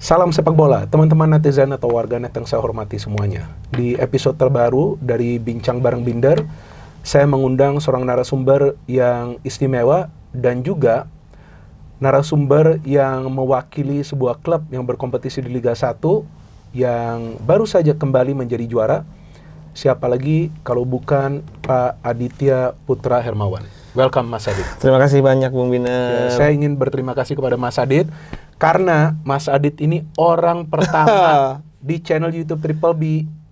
Salam sepak bola, teman-teman netizen atau warganet yang saya hormati semuanya. Di episode terbaru dari Bincang Bareng Binder, saya mengundang seorang narasumber yang istimewa dan juga narasumber yang mewakili sebuah klub yang berkompetisi di Liga 1 yang baru saja kembali menjadi juara. Siapa lagi kalau bukan Pak Aditya Putra Hermawan. Welcome Mas Adit. Terima kasih banyak Bung Biner. Ya, saya ingin berterima kasih kepada Mas Adit karena Mas Adit ini orang pertama di channel YouTube Triple B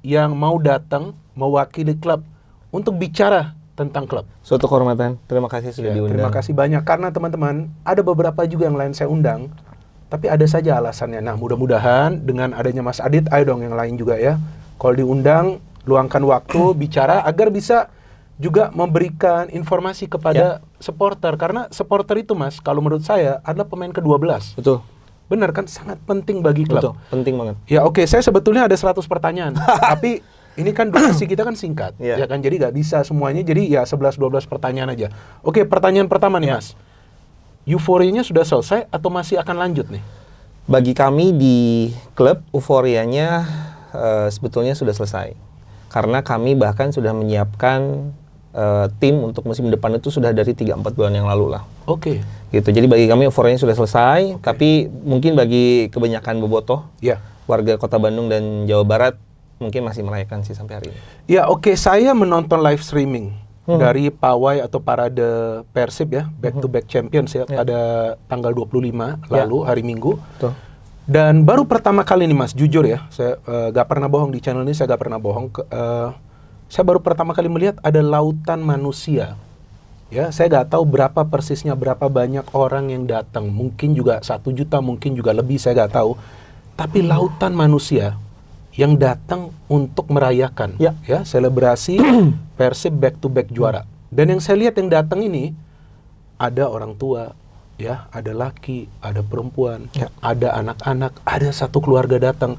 yang mau datang mewakili klub untuk bicara tentang klub. Suatu kehormatan. Terima kasih sudah diundang. Terima kasih banyak karena teman-teman ada beberapa juga yang lain saya undang, tapi ada saja alasannya. Nah, mudah-mudahan dengan adanya Mas Adit, ayo dong yang lain juga ya. Kalau diundang, luangkan waktu bicara agar bisa juga memberikan informasi kepada supporter. Karena supporter itu Mas, kalau menurut saya adalah pemain ke-12. Betul. Benar kan? Sangat penting bagi klub. Betul, penting banget. Ya oke, saya sebetulnya ada 100 pertanyaan. Tapi ini kan durasi kita kan singkat. Ya kan, jadi nggak bisa semuanya. Jadi ya 11-12 pertanyaan aja. Oke, pertanyaan pertama nih Mas. Euforianya sudah selesai atau masih akan lanjut nih? Bagi kami di klub, euforianya sebetulnya sudah selesai. Karena kami bahkan sudah menyiapkan tim untuk musim depan itu sudah dari 3-4 bulan yang lalu lah. Oke. Gitu. Jadi bagi kami euforianya sudah selesai, tapi mungkin bagi kebanyakan bobotoh, warga Kota Bandung dan Jawa Barat mungkin masih merayakan sih sampai hari ini. Ya oke, saya menonton live streaming dari pawai atau parade Persib ya, back to back champions ya, pada tanggal 25 lalu hari Minggu. Betul. Dan baru pertama kali nih Mas, jujur ya, saya gak pernah bohong di channel ini, saya gak pernah bohong. Saya baru pertama kali melihat ada lautan manusia. Ya, saya nggak tahu berapa persisnya, berapa banyak orang yang datang. Mungkin juga 1 juta, mungkin juga lebih, saya nggak tahu. Tapi lautan manusia yang datang untuk merayakan, ya selebrasi Persib back to back juara. Dan yang saya lihat yang datang ini ada orang tua, ya, ada laki, ada perempuan, ada anak-anak, ada satu keluarga datang.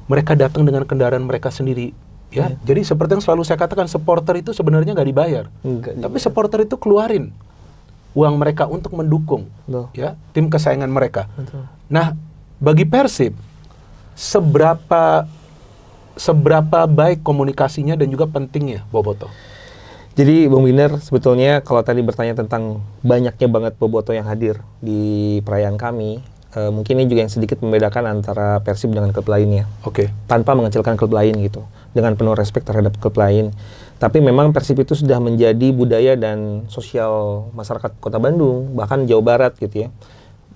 Mereka datang dengan kendaraan mereka sendiri. Ya, jadi seperti yang selalu saya katakan, supporter itu sebenarnya nggak dibayar, tapi supporter itu keluarin uang mereka untuk mendukung, ya, tim kesayangan mereka. Betul. Nah, bagi Persib, seberapa baik komunikasinya dan juga pentingnya, Bobotoh? Jadi Bung Biner, sebetulnya kalau tadi bertanya tentang banyaknya banget bobotoh yang hadir di perayaan kami, mungkin ini juga yang sedikit membedakan antara Persib dengan klub lainnya. Oke. Tanpa mengecilkan klub lain gitu, dengan penuh respect terhadap klub lain. Tapi memang Persib itu sudah menjadi budaya dan sosial masyarakat Kota Bandung, bahkan Jawa Barat gitu ya.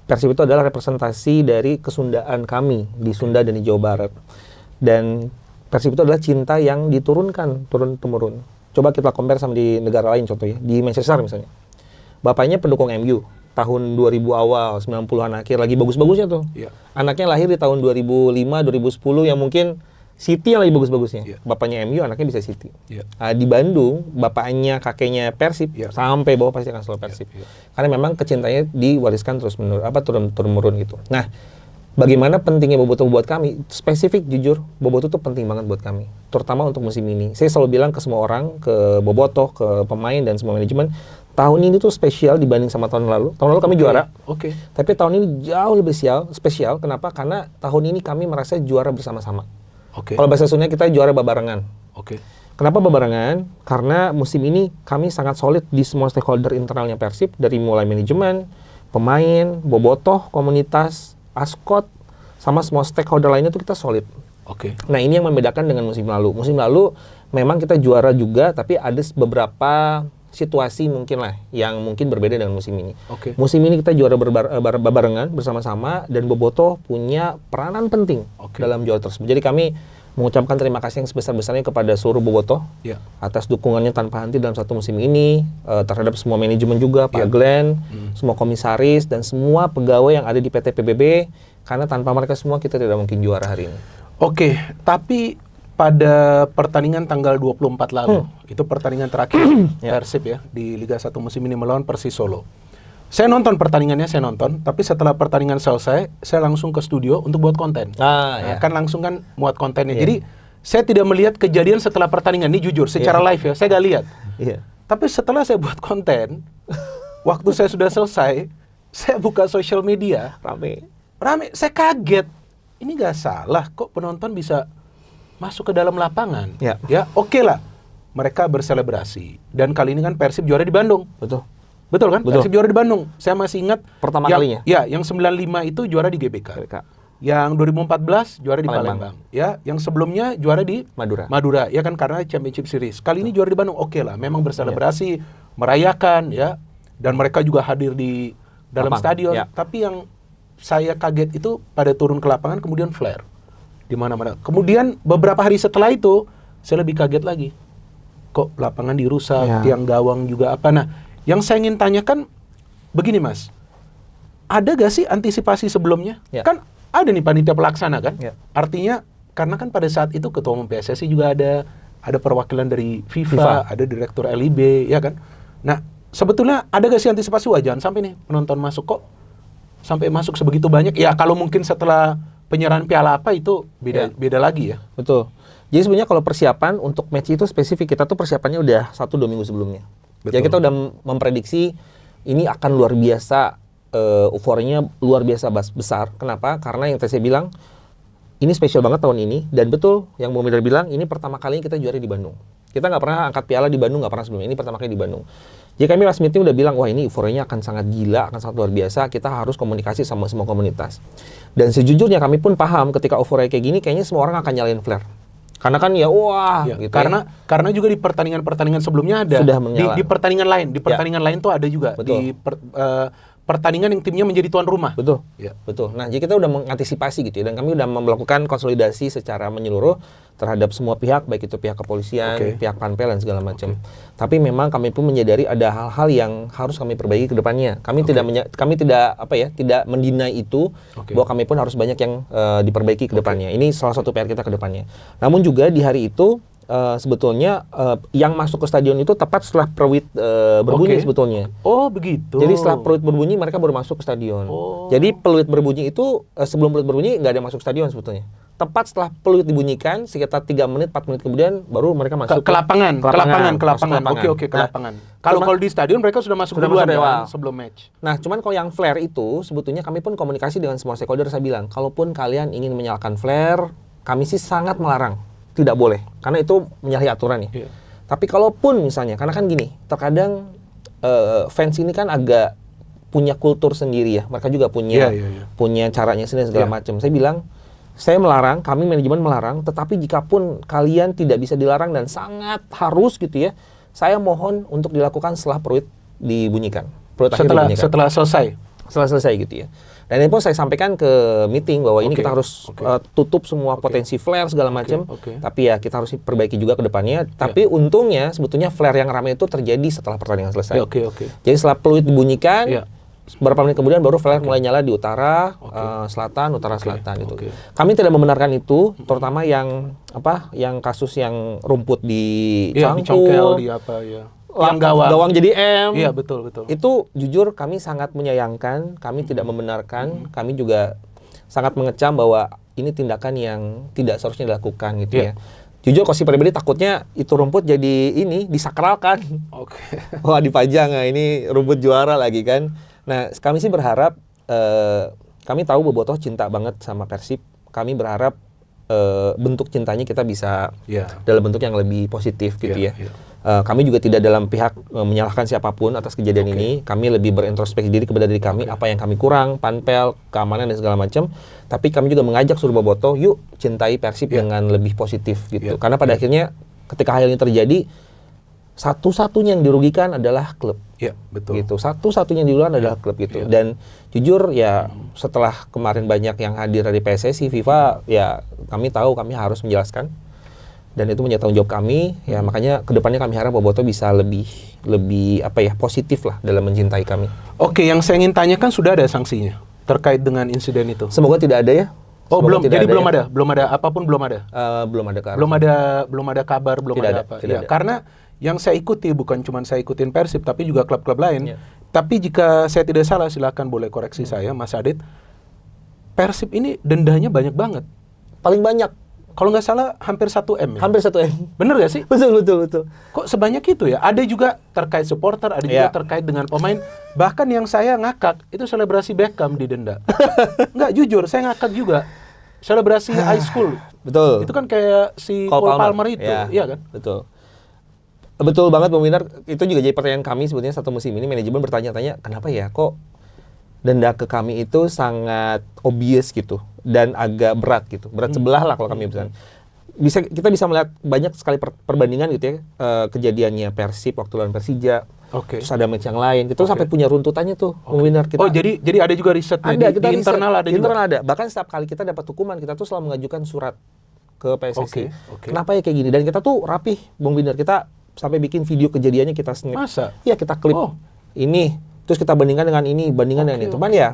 Persib itu adalah representasi dari kesundaan kami di Sunda dan di Jawa Barat. Dan Persib itu adalah cinta yang diturunkan turun-temurun. Coba kita compare sama di negara lain contohnya, di Manchester misalnya. Bapaknya pendukung MU. Tahun 2000 awal, 90-an akhir lagi bagus-bagusnya tuh. Anaknya lahir di tahun 2005, 2010 yang mungkin City yang lagi bagus-bagusnya. Bapaknya MU, anaknya bisa City. Di Bandung, bapaknya, kakeknya Persib, sampai bawah pasti akan selalu Persib. Karena memang kecintanya diwariskan terus turun-temurun gitu. Nah, bagaimana pentingnya bobotoh buat kami? Spesifik jujur, bobotoh tuh penting banget buat kami. Terutama untuk musim ini. Saya selalu bilang ke semua orang, ke bobotoh, ke pemain dan semua manajemen, tahun ini tuh spesial dibanding sama tahun lalu. Tahun lalu kami juara. Tapi tahun ini jauh lebih spesial. Kenapa? Karena tahun ini kami merasa juara bersama-sama. Kalau bahasa Sunda kita juara babarengan. Kenapa babarengan? Karena musim ini kami sangat solid di semua stakeholder internalnya Persib, dari mulai manajemen, pemain, bobotoh, komunitas, askot, sama semua stakeholder lainnya tuh kita solid. Nah, ini yang membedakan dengan musim lalu. Musim lalu memang kita juara juga, tapi ada beberapa situasi mungkin lah yang mungkin berbeda dengan musim ini. Musim ini kita juara babarengan bersama-sama dan bobotoh punya peranan penting dalam juara tersebut. Jadi kami mengucapkan terima kasih yang sebesar-besarnya kepada seluruh bobotoh atas dukungannya tanpa henti dalam satu musim ini, terhadap semua manajemen juga, Pak Glenn, semua komisaris dan semua pegawai yang ada di PT PBB, karena tanpa mereka semua kita tidak mungkin juara hari ini. Tapi pada pertandingan tanggal 24 lalu, itu pertandingan terakhir Persib ya di Liga 1 musim ini melawan Persis Solo. Saya nonton pertandingannya, tapi setelah pertandingan selesai, saya langsung ke studio untuk buat konten. Kan langsung kan muat kontennya. Jadi saya tidak melihat kejadian setelah pertandingan, ini jujur, secara live ya, saya nggak lihat. Tapi setelah saya buat konten, waktu saya sudah selesai, saya buka sosial media, rame, saya kaget. ini nggak salah kok penonton bisa masuk ke dalam lapangan. Ya. Ya, oke lah. Mereka berselebrasi. Dan kali ini kan Persib juara di Bandung. Betul. Betul kan? Betul. Persib juara di Bandung. Saya masih ingat Pertama yang, kalinya. Ya, yang 95 itu juara di GBK. Yang 2014 juara di Palembang. Ya, yang sebelumnya juara di Madura. Ya kan, karena Championship Series. Kali ini juara di Bandung. Oke lah, memang berselebrasi, merayakan ya. Dan mereka juga hadir di dalam stadion. Ya. Tapi yang saya kaget itu pada turun ke lapangan kemudian flare di mana-mana. Kemudian beberapa hari setelah itu saya lebih kaget lagi. Kok lapangan dirusak, tiang gawang juga apa. Nah, yang saya ingin tanyakan begini Mas. Ada gak sih antisipasi sebelumnya? Ya. Kan ada nih panitia pelaksana kan? Ya. Artinya karena kan pada saat itu ketua umum PSSI juga ada perwakilan dari FIFA, ada direktur LIB, ya kan? Nah, sebetulnya ada gak sih antisipasi jangan sampai nih penonton masuk kok sampai masuk sebegitu banyak? Ya kalau mungkin setelah penyerahan piala apa itu beda lagi ya. Betul. Jadi sebenarnya kalau persiapan untuk match itu spesifik, kita tuh persiapannya udah 1-2 minggu sebelumnya. Betul. Jadi kita udah memprediksi ini akan luar biasa, euforinya luar biasa besar. Kenapa? Karena yang tadi saya bilang, ini spesial banget tahun ini. Dan betul, yang Bung Midar bilang, ini pertama kalinya kita juara di Bandung. Kita nggak pernah angkat piala di Bandung, nggak pernah sebelumnya. Ini pertama kali di Bandung. Jadi kami pas meeting udah bilang, wah ini euforinya akan sangat gila, akan sangat luar biasa. Kita harus komunikasi sama semua komunitas. Dan sejujurnya kami pun paham ketika euforia kayak gini, kayaknya semua orang akan nyalain flare. Karena kan ya wah ya, gitu karena juga di pertandingan sebelumnya ada sudah menyala. Di pertandingan lain tuh ada juga. Betul. Di pertandingan yang timnya menjadi tuan rumah. Betul. Ya. Betul. Nah, jadi kita udah mengantisipasi gitu ya, dan kami udah melakukan konsolidasi secara menyeluruh terhadap semua pihak, baik itu pihak kepolisian, pihak Panpel dan segala macam. Tapi memang kami pun menyadari ada hal-hal yang harus kami perbaiki ke depannya. Kami tidak mendinai itu bahwa kami pun harus banyak yang diperbaiki ke depannya. Ini salah satu PR kita ke depannya. Namun juga di hari itu sebetulnya yang masuk ke stadion itu tepat setelah peluit berbunyi sebetulnya. Oh begitu. Jadi setelah peluit berbunyi mereka baru masuk ke stadion. Jadi peluit berbunyi itu sebelum peluit berbunyi nggak ada yang masuk stadion sebetulnya. Tepat setelah peluit dibunyikan sekitar 3 menit 4 menit kemudian baru mereka masuk ke lapangan. Ke lapangan. Oke ke nah, lapangan. Kalau di stadion mereka sudah masuk duluan kan, sebelum match. Nah, cuman kalau yang flare itu sebetulnya kami pun komunikasi dengan semua stakeholder. Saya bilang, kalaupun kalian ingin menyalakan flare, kami sih sangat melarang. Tidak boleh, karena itu menyalahi aturan ya. Tapi kalaupun misalnya, karena kan gini, terkadang fans ini kan agak punya kultur sendiri ya. Mereka juga punya caranya sendiri segala macam. Saya bilang, saya melarang, kami manajemen melarang, tetapi jikapun kalian tidak bisa dilarang dan sangat harus gitu ya, saya mohon untuk dilakukan setelah peluit dibunyikan. Setelah selesai? Setelah selesai gitu ya. Dan ini pun saya sampaikan ke meeting bahwa ini kita harus tutup semua potensi flare segala macam. Tapi ya kita harus perbaiki juga ke depannya. Tapi untungnya sebetulnya flare yang ramai itu terjadi setelah pertandingan selesai. Jadi setelah peluit dibunyikan, beberapa menit kemudian baru flare mulai nyala di utara, selatan, utara selatan gitu. Kami tidak membenarkan itu, terutama yang kasus yang rumput dicangkul, yang gawang jadi M. Iya betul. Itu jujur kami sangat menyayangkan, kami tidak membenarkan, kami juga sangat mengecam bahwa ini tindakan yang tidak seharusnya dilakukan gitu ya. Jujur kalau si pribadi takutnya itu rumput jadi ini disakralkan. Wah dipajang, ini rumput juara lagi kan. Nah, kami sih berharap, kami tahu Bobotoh cinta banget sama Persib. Kami berharap bentuk cintanya kita bisa dalam bentuk yang lebih positif gitu ya. Kami juga tidak dalam pihak menyalahkan siapapun atas kejadian ini. Kami lebih berintrospeksi diri kepada diri kami, apa yang kami kurang, Panpel, keamanan dan segala macam. Tapi kami juga mengajak seluruh Bobotoh, yuk cintai Persib dengan lebih positif gitu. Karena pada akhirnya ketika hal ini terjadi, satu-satunya yang dirugikan adalah klub. Betul. Gitu. Satu-satunya yang dirugikan adalah klub gitu. Dan jujur ya setelah kemarin banyak yang hadir dari PSSI, FIFA, ya kami tahu kami harus menjelaskan. Dan itu menjadi tanggung jawab kami. Ya makanya kedepannya kami harap Bobotoh bisa lebih positif lah dalam mencintai kami. Oke, yang saya ingin tanyakan sudah ada sanksinya terkait dengan insiden itu? Semoga tidak ada ya. Oh belum, jadi belum ada apapun belum ada. Belum ada kabar. Belum ada kabar, belum ada apa. Ya, karena yang saya ikuti bukan cuma saya ikutin Persib tapi juga klub-klub lain. Tapi jika saya tidak salah silakan boleh koreksi saya Mas Adit. Persib ini dendanya banyak banget. Paling banyak. Kalau nggak salah hampir 1 M. Hampir 1 M. Bener nggak sih? Betul. Kok sebanyak itu ya? Ada juga terkait supporter, ada juga terkait dengan pemain. Bahkan yang saya ngakak itu selebrasi Beckham didenda. Nggak, jujur saya ngakak juga. selebrasi high school. Betul. Itu kan kayak si Cole Palmer itu, ya, iya kan? Betul. Betul banget Bung Winar, itu juga jadi pertanyaan kami sebetulnya satu musim ini, manajemen bertanya-tanya, kenapa ya kok denda ke kami itu sangat obvious gitu dan agak berat gitu. Berat sebelah lah kalau kami bilang. Kita bisa melihat banyak sekali perbandingan gitu ya, kejadiannya Persib waktu lawan Persija. Oke. Terus ada match yang lain. Kita sampai punya runtutannya tuh, Bung Winar. Oh, jadi ada juga risetnya kita di internal ada di juga. internal ada. Bahkan setiap kali kita dapat hukuman, kita tuh selalu mengajukan surat ke PSSI. Oke. Kenapa ya kayak gini? Dan kita tuh rapih, Bung Winar. Kita sampai bikin video kejadiannya, kita snap. Masa? Iya, kita klip. Ini, terus kita bandingkan dengan ini, bandingkan dengan ini. Cuman ya,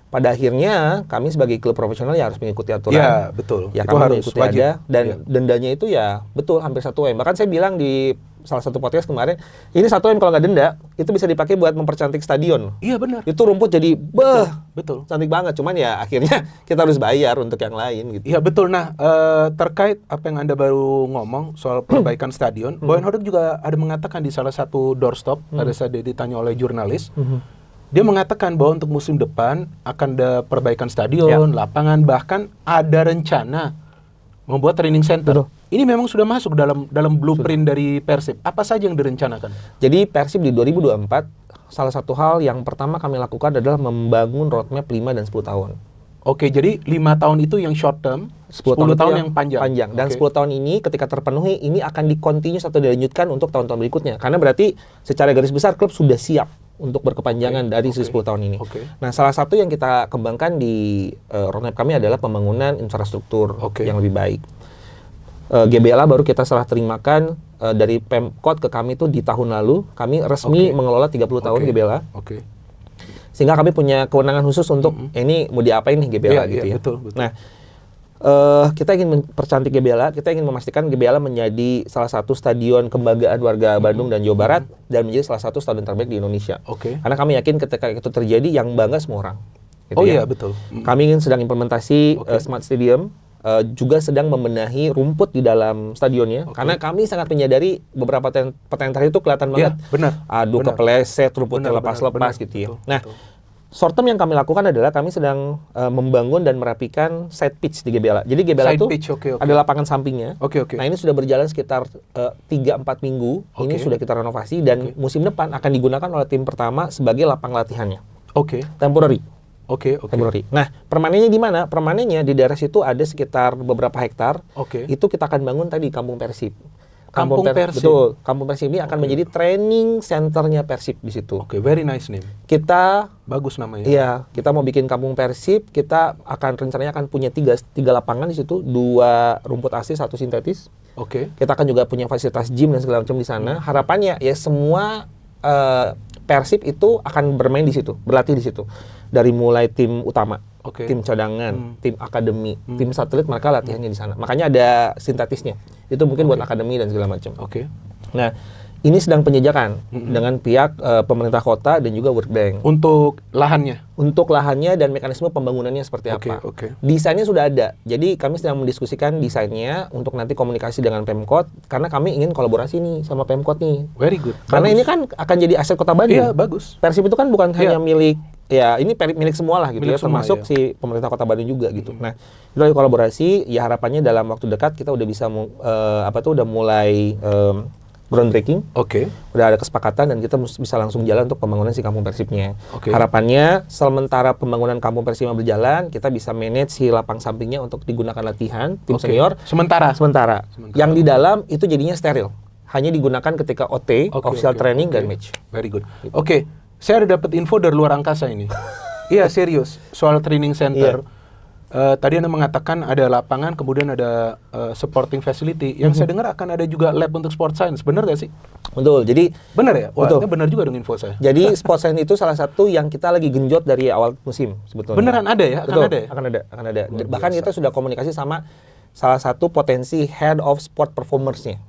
pada akhirnya kami sebagai klub profesional ya harus mengikuti aturan. Ya, betul. Ya, itu kami harus mengikuti wajib. ada. Dan dendanya itu ya betul hampir 1 M. Bahkan saya bilang di salah satu podcast kemarin, ini 1 M kalau nggak denda, itu bisa dipakai buat mempercantik stadion. Iya, benar. Itu rumput jadi Betul. cantik banget. Cuman ya akhirnya kita harus bayar untuk yang lain gitu. Iya, betul. Nah, terkait apa yang Anda baru ngomong soal perbaikan stadion, Boyan Hodak juga ada mengatakan di salah satu doorstop, pada saat dia ditanya oleh jurnalis, dia mengatakan bahwa untuk musim depan akan ada perbaikan stadion, lapangan, bahkan ada rencana membuat training center. Ini memang sudah masuk dalam blueprint dari Persib. Apa saja yang direncanakan? Jadi Persib di 2024, salah satu hal yang pertama kami lakukan adalah membangun roadmap 5 dan 10 tahun. Oke, jadi 5 tahun itu yang short term, 10 tahun yang panjang. Dan 10 tahun ini ketika terpenuhi, ini akan dikontinus atau dilanjutkan untuk tahun-tahun berikutnya. Karena berarti secara garis besar klub sudah siap untuk berkepanjangan dari 10 tahun ini. Nah, salah satu yang kita kembangkan di roadmap kami adalah pembangunan infrastruktur yang lebih baik. GBLA baru kita serah terimakan dari Pemkot ke kami itu di tahun lalu. Kami resmi mengelola 30 tahun GBLA. Sehingga kami punya kewenangan khusus untuk ini mau diapain nih GBLA gitu ya. Betul. Nah, kita ingin mempercantik GBLA, kita ingin memastikan GBLA menjadi salah satu stadion kebanggaan warga Bandung dan Jawa Barat dan menjadi salah satu stadion terbaik di Indonesia. Karena kami yakin ketika itu terjadi yang bangga semua orang. Gitu iya, betul. Kami ingin sedang implementasi Smart Stadium, juga sedang membenahi rumput di dalam stadionnya. Karena kami sangat menyadari beberapa pertandingan terakhir itu kelihatan banget. Benar. Aduh, kepeleset, rumputnya lepas-lepas gitu ya. Nah, short term yang kami lakukan adalah kami sedang membangun dan merapikan side pitch di GBLA. Jadi GBLA itu ada lapangan sampingnya. Nah, ini sudah berjalan sekitar 3-4 minggu. Ini sudah kita renovasi dan musim depan akan digunakan oleh tim pertama sebagai lapang latihannya. Temporary. Temporary. Nah, permanennya di mana? Permanennya di daerah situ ada sekitar beberapa hektar. Itu kita akan bangun tadi Kampung Persib. Kampung Persib. Betul. Kampung Persib ini akan menjadi training centernya Persib di situ. Very nice name. Kita bagus namanya. Iya, kita mau bikin Kampung Persib. Kita rencananya akan punya tiga lapangan di situ, 2 rumput asli, 1 sintetis. Kita akan juga punya fasilitas gym dan segala macam di sana. Harapannya ya semua Persib itu akan bermain di situ, berlatih di situ. Dari mulai tim utama, tim cadangan, tim akademi, tim satelit, mereka latihannya di sana. Makanya ada sintetisnya. Itu mungkin buat akademi dan segala macam. Nah, ini sedang penjajakan dengan pihak pemerintah kota dan juga World Bank. Untuk lahannya? Untuk lahannya dan mekanisme pembangunannya seperti apa. Desainnya sudah ada. Jadi kami sedang mendiskusikan desainnya untuk nanti komunikasi dengan Pemkot. Karena kami ingin kolaborasi nih sama Pemkot nih. Very good. Karena ini kan akan jadi aset Kota Bandung. Iya, bagus. Persib itu kan bukan hanya milik, ya ini milik semua lah gitu milik ya. Termasuk si pemerintah Kota Bandung juga gitu. Nah, dari kolaborasi, ya harapannya dalam waktu dekat kita udah bisa udah mulai groundbreaking, udah ada kesepakatan dan kita bisa langsung jalan untuk pembangunan si Kampung Persibnya. Harapannya sementara pembangunan Kampung Persibnya berjalan, kita bisa manage si lapang sampingnya untuk digunakan latihan tim senior. Sementara. Yang di dalam itu jadinya steril, hanya digunakan ketika OT, official training dan match. Very good. Saya ada dapat info dari luar angkasa ini. Iya, serius soal training center. Tadi Anda mengatakan ada lapangan, kemudian ada supporting facility. Yang saya dengar akan ada juga lab untuk sport science. Benar nggak sih? Betul. Jadi benar ya? Wah, itu benar juga dong info saya. Jadi sport science itu salah satu yang kita lagi genjot dari awal musim sebetulnya. Beneran ada ya? Betul. Akan ada. Bahkan kita sudah komunikasi sama salah satu potensi head of sport performers-nya.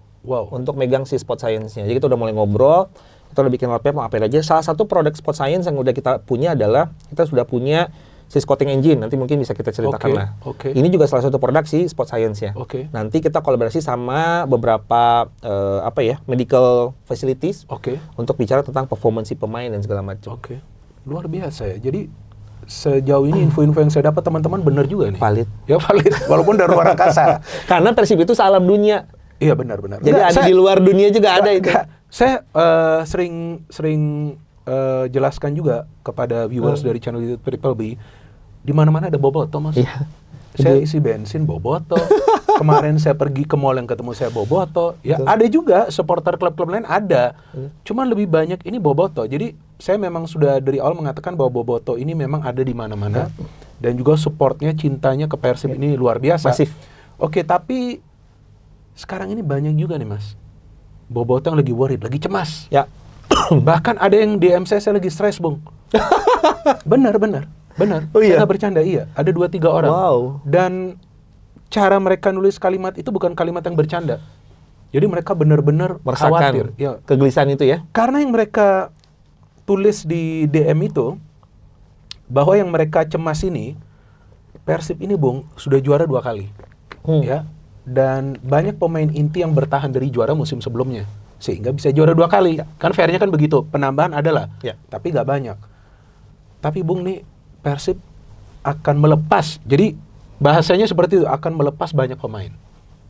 Untuk megang si sport science-nya. Jadi kita udah mulai ngobrol, kita udah bikin roadmap mau apain aja. Salah satu produk sport science yang udah kita punya adalah kita sudah punya si scouting engine, nanti mungkin bisa kita ceritakan lah. Ini juga salah satu produk si sport science ya. Nanti kita kolaborasi sama beberapa medical facilities untuk bicara tentang performance si pemain dan segala macam. Luar biasa ya. Jadi sejauh ini info-info yang saya dapat teman-teman benar juga nih. Valid. Ya valid, walaupun dari luar angkasa. Karena Persib itu sealam dunia. Iya benar-benar. Jadi ada di luar dunia juga ada itu. Saya sering jelaskan juga kepada viewers dari channel YouTube Triple B, di mana-mana ada Boboto, Mas. Iya. Saya isi bensin Boboto. Kemarin saya pergi ke mall yang ketemu saya Boboto. Ya ada juga supporter klub-klub lain ada. Cuman lebih banyak ini Boboto. Jadi saya memang sudah dari awal mengatakan bahwa Boboto ini memang ada di mana-mana dan juga supportnya, cintanya ke Persib ini luar biasa. Masif. Oke, tapi sekarang ini banyak juga nih, Mas. Boboto yang lagi worried, lagi cemas. Ya. Bahkan ada yang DM saya lagi stres, Bung. Benar. Oh, iya? Saya nggak bercanda, iya. Ada 2-3 orang. Wow. Dan cara mereka nulis kalimat itu bukan kalimat yang bercanda. Jadi mereka benar-benar khawatir. Merasakan Ya. kegelisahan itu ya. Karena yang mereka tulis di DM itu, bahwa yang mereka cemas ini, Persib ini, Bung, sudah juara 2 kali. Ya. Dan banyak pemain inti yang bertahan dari juara musim sebelumnya. Sehingga bisa juara 2 kali. Kan fairnya kan begitu. Penambahan adalah. Ya. Tapi nggak banyak. Tapi, Bung, nih Persib akan melepas. Jadi bahasanya seperti itu, akan melepas banyak pemain.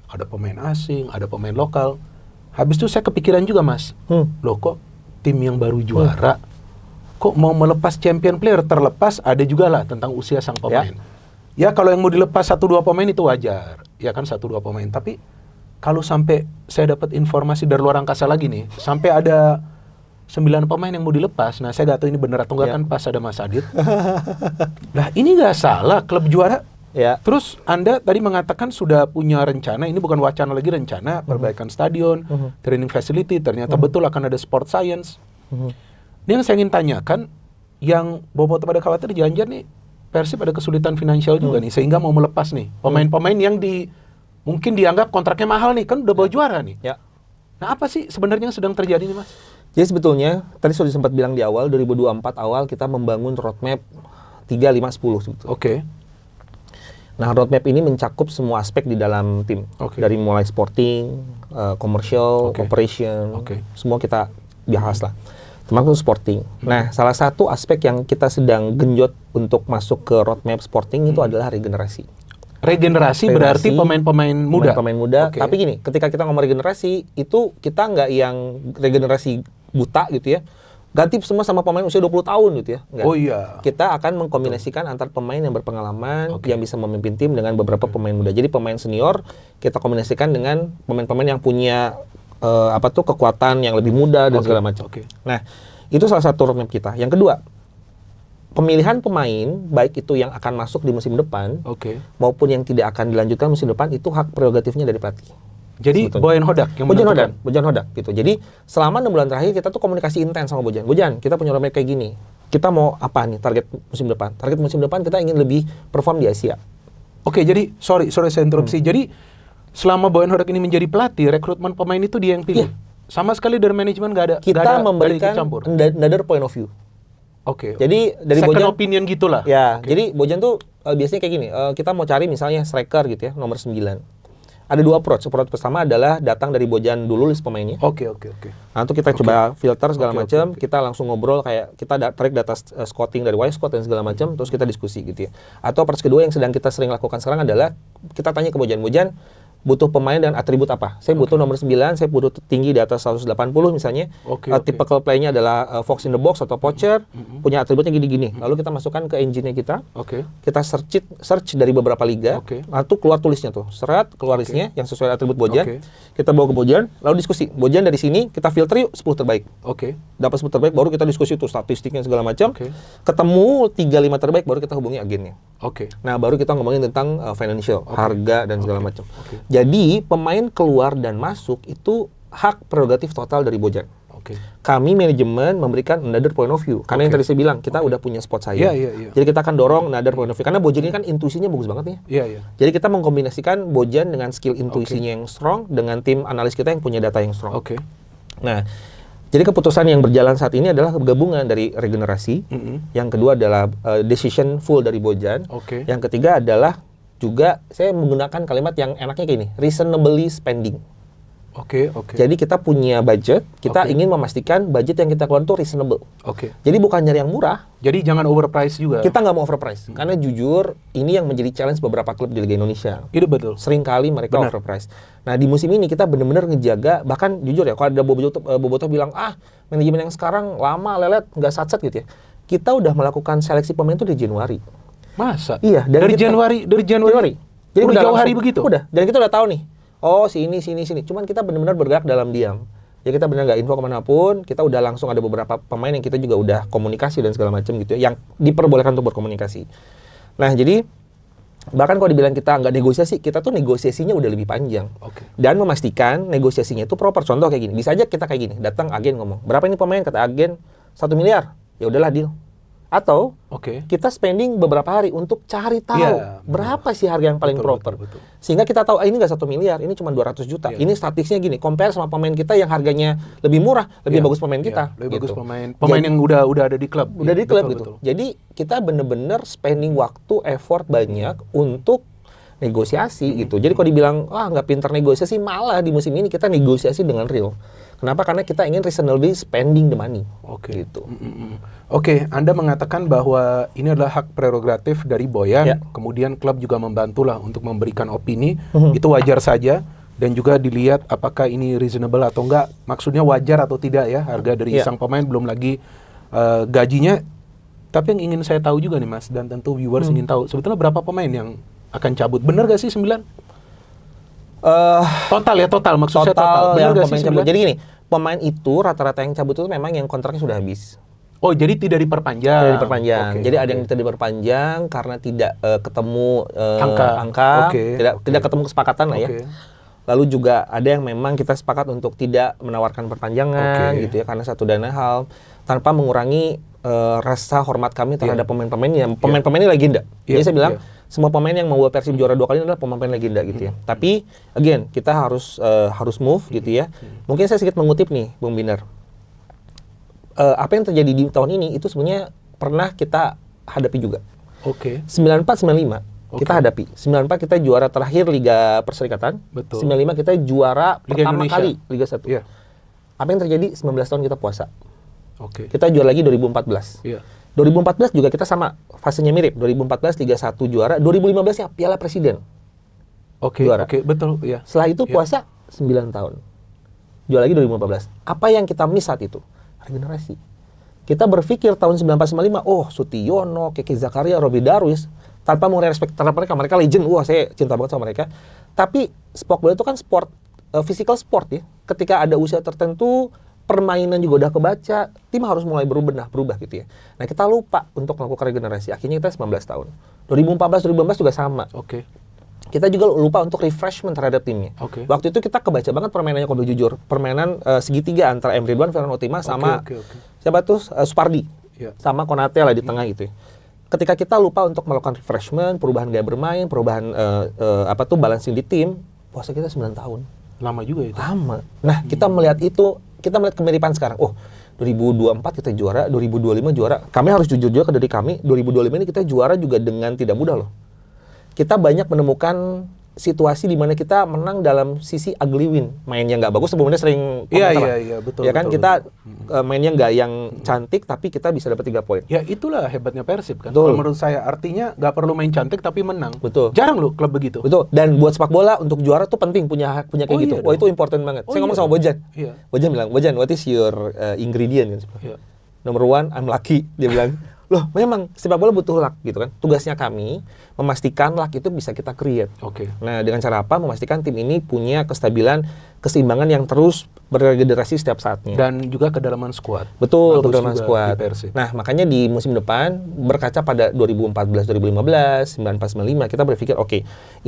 Ada pemain asing, ada pemain lokal. Habis itu saya kepikiran juga, Mas. Loh, kok tim yang baru juara, kok mau melepas champion player? Terlepas ada juga lah tentang usia sang pemain. Ya kalau yang mau dilepas 1-2 pemain itu wajar. Ya kan 1-2 pemain. Tapi kalau sampai saya dapat informasi dari luar angkasa lagi nih, sampai ada 9 pemain yang mau dilepas. Nah, saya gak tahu ini benar atau enggak kan pas ada Mas Adit. Lah, ini gak salah klub juara. Ya. Terus Anda tadi mengatakan sudah punya rencana, ini bukan wacana lagi, rencana perbaikan stadion, training facility, ternyata betul akan ada sport science. Ini yang saya ingin tanyakan, yang Boboto pada khawatir jangan-jangan nih Persib ada kesulitan finansial juga nih, sehingga mau melepas nih pemain-pemain yang mungkin dianggap kontraknya mahal nih, kan udah bawa juara nih. Ya. Nah, apa sih sebenarnya yang sedang terjadi nih, Mas? Jadi sebetulnya tadi sudah sempat bilang di awal 2024 awal kita membangun roadmap 3, 5, 10 sebetulnya. Oke. Nah, roadmap ini mencakup semua aspek di dalam tim. Dari mulai sporting, commercial, operation, semua kita bahas lah. Termasuk sporting. Nah, salah satu aspek yang kita sedang genjot untuk masuk ke roadmap sporting itu adalah regenerasi. Regenerasi berarti pemain-pemain muda. Pemain muda. Tapi gini, ketika kita ngomong regenerasi, itu kita nggak yang regenerasi buta gitu ya. Ganti semua sama pemain usia 20 tahun gitu ya. Enggak. Oh iya. Kita akan mengkombinasikan antar pemain yang berpengalaman, yang bisa memimpin tim dengan beberapa pemain muda. Jadi pemain senior kita kombinasikan dengan pemain-pemain yang punya kekuatan yang lebih muda dan segala macam. Nah, itu salah satu roadmap kita. Yang kedua, pemilihan pemain, baik itu yang akan masuk di musim depan, maupun yang tidak akan dilanjutkan musim depan, itu hak prerogatifnya dari pelatih. Jadi Bojan Hodak yang menentukan? Bojan Hodak gitu. Jadi selama 6 bulan terakhir kita tuh komunikasi intens sama Bojan. Bojan, kita punya roadmap kayak gini. Kita mau apa nih target musim depan? Target musim depan kita ingin lebih perform di Asia. Oke, jadi sorry saya interupsi. Jadi selama Bojan Hodak ini menjadi pelatih, rekrutmen pemain itu dia yang pilih? Sama sekali dari manajemen nggak ada? Kita memberikan another point of view. Jadi dari second Bojan opinion gitulah. Ya, jadi Bojan tuh biasanya kayak gini. Kita mau cari misalnya striker gitu ya, nomor 9. Ada 2 approach. Approach pertama adalah datang dari Bojan dulu list pemainnya. Oke. Nah, itu kita coba filter segala macam. Kita langsung ngobrol kayak kita tarik data scouting dari Y-Scout dan segala macam, terus kita diskusi gitu ya. Atau approach kedua yang sedang kita sering lakukan sekarang adalah kita tanya ke Bojan, butuh pemain dan atribut apa? Saya butuh nomor 9, saya butuh tinggi di atas 180 misalnya. Typical play-nya adalah fox in the box atau poacher, punya atributnya gini-gini. Lalu kita masukkan ke engine-nya kita. Kita search dari beberapa liga. Lalu keluar tulisnya tuh. Seret, keluar listnya yang sesuai atribut Bojan. Kita bawa ke Bojan, lalu diskusi. Bojan dari sini kita filter yuk 10 terbaik. Dapat 10 terbaik baru kita diskusi tuh statistiknya segala macam. Ketemu 3-5 terbaik baru kita hubungi agennya. Nah, baru kita ngomongin tentang financial, harga dan segala macam. Jadi pemain keluar dan masuk itu hak prerogatif total dari Bojan. Kami manajemen memberikan another point of view. Karena yang tadi saya bilang kita udah punya spot saya. Jadi kita akan dorong another point of view. Karena Bojan ini kan intuisinya bagus banget nih. Jadi kita mengkombinasikan Bojan dengan skill intuisinya yang strong dengan tim analis kita yang punya data yang strong. Nah, jadi keputusan yang berjalan saat ini adalah gabungan dari regenerasi. Yang kedua adalah decision full dari Bojan. Yang ketiga adalah juga saya menggunakan kalimat yang enaknya kayak ini, reasonably spending. Oke, oke. Jadi kita punya budget, kita ingin memastikan budget yang kita keluarin itu reasonable. Oke. Jadi bukan nyari yang murah, Jadi jangan overprice juga. kita nggak mau overprice. Karena jujur, ini yang menjadi challenge beberapa klub di Liga Indonesia. Itu betul. Seringkali mereka Benar. overprice. Nah di musim ini kita benar-benar ngejaga, bahkan jujur ya, kalau ada Bobotoh bilang, manajemen yang sekarang lama, lelet, nggak satset gitu ya. Kita udah melakukan seleksi pemain itu di Januari. Masa? Iya, dan dari kita- Januari. Jadi udah udah jauh langsung- hari begitu. Udah, dan kita udah tahu nih. Oh, sini. Cuman kita benar-benar bergerak dalam diam. Ya kita benar nggak info kemanapun. Kita udah langsung ada beberapa pemain yang kita juga udah komunikasi dan segala macam gitu ya, yang diperbolehkan untuk berkomunikasi. Nah, jadi bahkan kalau dibilang kita nggak negosiasi, kita tuh negosiasinya udah lebih panjang. Oke. Dan memastikan negosiasinya itu proper. Contoh kayak gini. Bisa aja kita kayak gini. Datang agen ngomong, berapa ini pemain? Kata agen 1 miliar. Ya udahlah deal. Atau Oke. kita spending beberapa hari untuk cari tahu Iya, berapa sih harga yang paling Betul, proper. betul, betul. Sehingga kita tahu ini nggak 1 miliar, ini cuma 200 juta. Iya. Ini statistiknya gini, compare sama pemain kita yang harganya lebih murah, lebih Iya, bagus pemain iya, kita. lebih bagus gitu. pemain Jadi- yang udah ada di klub. Udah Iya, di klub betul, gitu. betul. Jadi kita bener-bener spending waktu, effort banyak untuk negosiasi gitu. Jadi kalau dibilang nggak pinter negosiasi, malah di musim ini kita negosiasi dengan real. Kenapa? Karena kita ingin reasonably spending the money. Oke. Gitu. Oke, Anda mengatakan bahwa ini adalah hak prerogatif dari Boyan, Ya. kemudian klub juga membantulah untuk memberikan opini, itu wajar saja, dan juga dilihat apakah ini reasonable atau enggak, maksudnya wajar atau tidak ya, harga dari Ya. sang pemain belum lagi gajinya. Tapi yang ingin saya tahu juga nih Mas, dan tentu viewers ingin tahu, sebetulnya berapa pemain yang akan cabut? Benar gak sih 9? Total maksud saya total. Benar yang gak pemain sih cabut. 9? Jadi gini, pemain itu rata-rata yang cabut itu memang yang kontraknya sudah habis. Oh, jadi tidak diperpanjang. Tidak diperpanjang. Oke, Jadi oke. ada yang tidak diperpanjang karena tidak ketemu Angka. Oke, tidak oke. ketemu kesepakatan lah ya. Oke. Lalu juga ada yang memang kita sepakat untuk tidak menawarkan perpanjangan Oke. gitu ya, karena satu dan lain hal tanpa mengurangi rasa hormat kami terhadap pemain-pemain yang pemain-pemain ini legenda. Iya, Jadi saya bilang iya. semua pemain yang membawa Persib juara 2 kali ini adalah pemain-pemain legenda gitu ya. Tapi again kita harus move gitu ya. Mungkin saya sedikit mengutip nih, Bung Binar. Apa yang terjadi di tahun ini itu sebenarnya pernah kita hadapi juga. Oke. 94-95 kita hadapi. 94 kita juara terakhir Liga Perserikatan. Betul. 95 kita juara Liga pertama Indonesia. kali Liga 1. Iya. Apa yang terjadi? 19 tahun kita puasa. Oke. Kita juara lagi 2014. Iya. 2014 juga kita sama, fasenya mirip. 2014 Liga 1 juara, 2015 ya Piala Presiden. Oke, Juara. oke, betul, ya. Setelah itu Iya. puasa 9 tahun. Juara lagi 2014. Apa yang kita miss saat itu? Regenerasi. Kita berpikir tahun 94-95, Sutiono, Keke Zakaria, Robi Darwis, tanpa mau respect terhadap mereka legend. Wah, saya cinta banget sama mereka. Tapi sepak bola itu kan sport, physical sport ya. Ketika ada usia tertentu, permainan juga udah kebaca, tim harus mulai berubah gitu ya. Nah, kita lupa untuk melakukan regenerasi. Akhirnya kita 19 tahun. 2014-2015 juga sama. Oke. Kita juga lupa untuk refreshment terhadap timnya. Oke. Waktu itu kita kebaca banget permainannya kalau boleh jujur. Permainan segitiga antara Emre Ridwan, Ferran Otima sama Oke, oke. siapa tuh Supardi. Iya. Sama Konate lah di tengah gitu ya. Ketika kita lupa untuk melakukan refreshment, perubahan gaya bermain, perubahan balancing di tim, puasa kita 9 tahun. Lama juga itu. Lama. Nah, kita melihat itu, kita melihat kemiripan sekarang. 2024 kita juara, 2025 juara. Kami harus jujur juga ke diri kami, 2025 ini kita juara juga dengan tidak mudah loh. Kita banyak menemukan situasi di mana kita menang dalam sisi ugly win. Mainnya nggak bagus, sebelumnya sering Iya, komentar lah. iya, betul. Ya kan, betul, kita betul. mainnya nggak yang cantik, tapi kita bisa dapat 3 poin. Ya itulah hebatnya Persib kan. Betul. Kalau menurut saya artinya nggak perlu main cantik tapi menang. Betul. Jarang loh klub begitu. Betul. Dan buat sepak bola untuk juara tuh penting punya kayak Oh, gitu. iya Wah, dong. itu important banget. Oh, Saya ngomong iya sama Bojan. Iya. Bojan bilang, "Bojan, what is your ingredient?" Kan. Iya. Number one, I'm lucky. Dia bilang, loh memang sepak bola butuh luck gitu kan. Tugasnya kami memastikan luck itu bisa kita create. Oke. Nah, dengan cara apa? Memastikan tim ini punya kestabilan, keseimbangan yang terus berregenerasi setiap saatnya. Dan juga kedalaman skuad. Betul, Bagus kedalaman juga skuad. di Persib. Nah, makanya di musim depan berkaca pada 2014, 2015, 94, 95 kita berpikir, oke,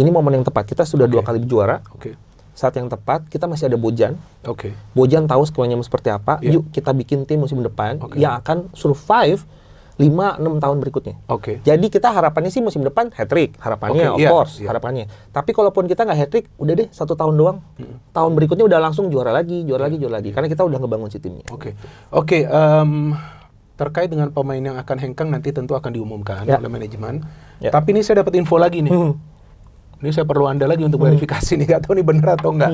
ini momen yang tepat. Kita sudah 2 kali juara. Oke. Saat yang tepat, kita masih ada Bojan. Oke. Bojan tahu skemanya seperti apa. Iya. Yuk kita bikin tim musim depan Oke. yang akan survive 5-6 tahun berikutnya. Oke. Jadi kita harapannya sih musim depan hat-trick, harapannya Oke, of iya, course, iya. harapannya. Tapi kalaupun kita nggak hat-trick, udah deh 1 tahun doang. Tahun berikutnya udah langsung juara lagi. Karena kita udah ngebangun si timnya. Oke. Oke, terkait dengan pemain yang akan hengkang nanti tentu akan diumumkan Ya. oleh manajemen. Ya. Tapi ini saya dapat info lagi nih. Ini saya perlu Anda lagi untuk verifikasi nih, nggak tahu nih benar atau enggak.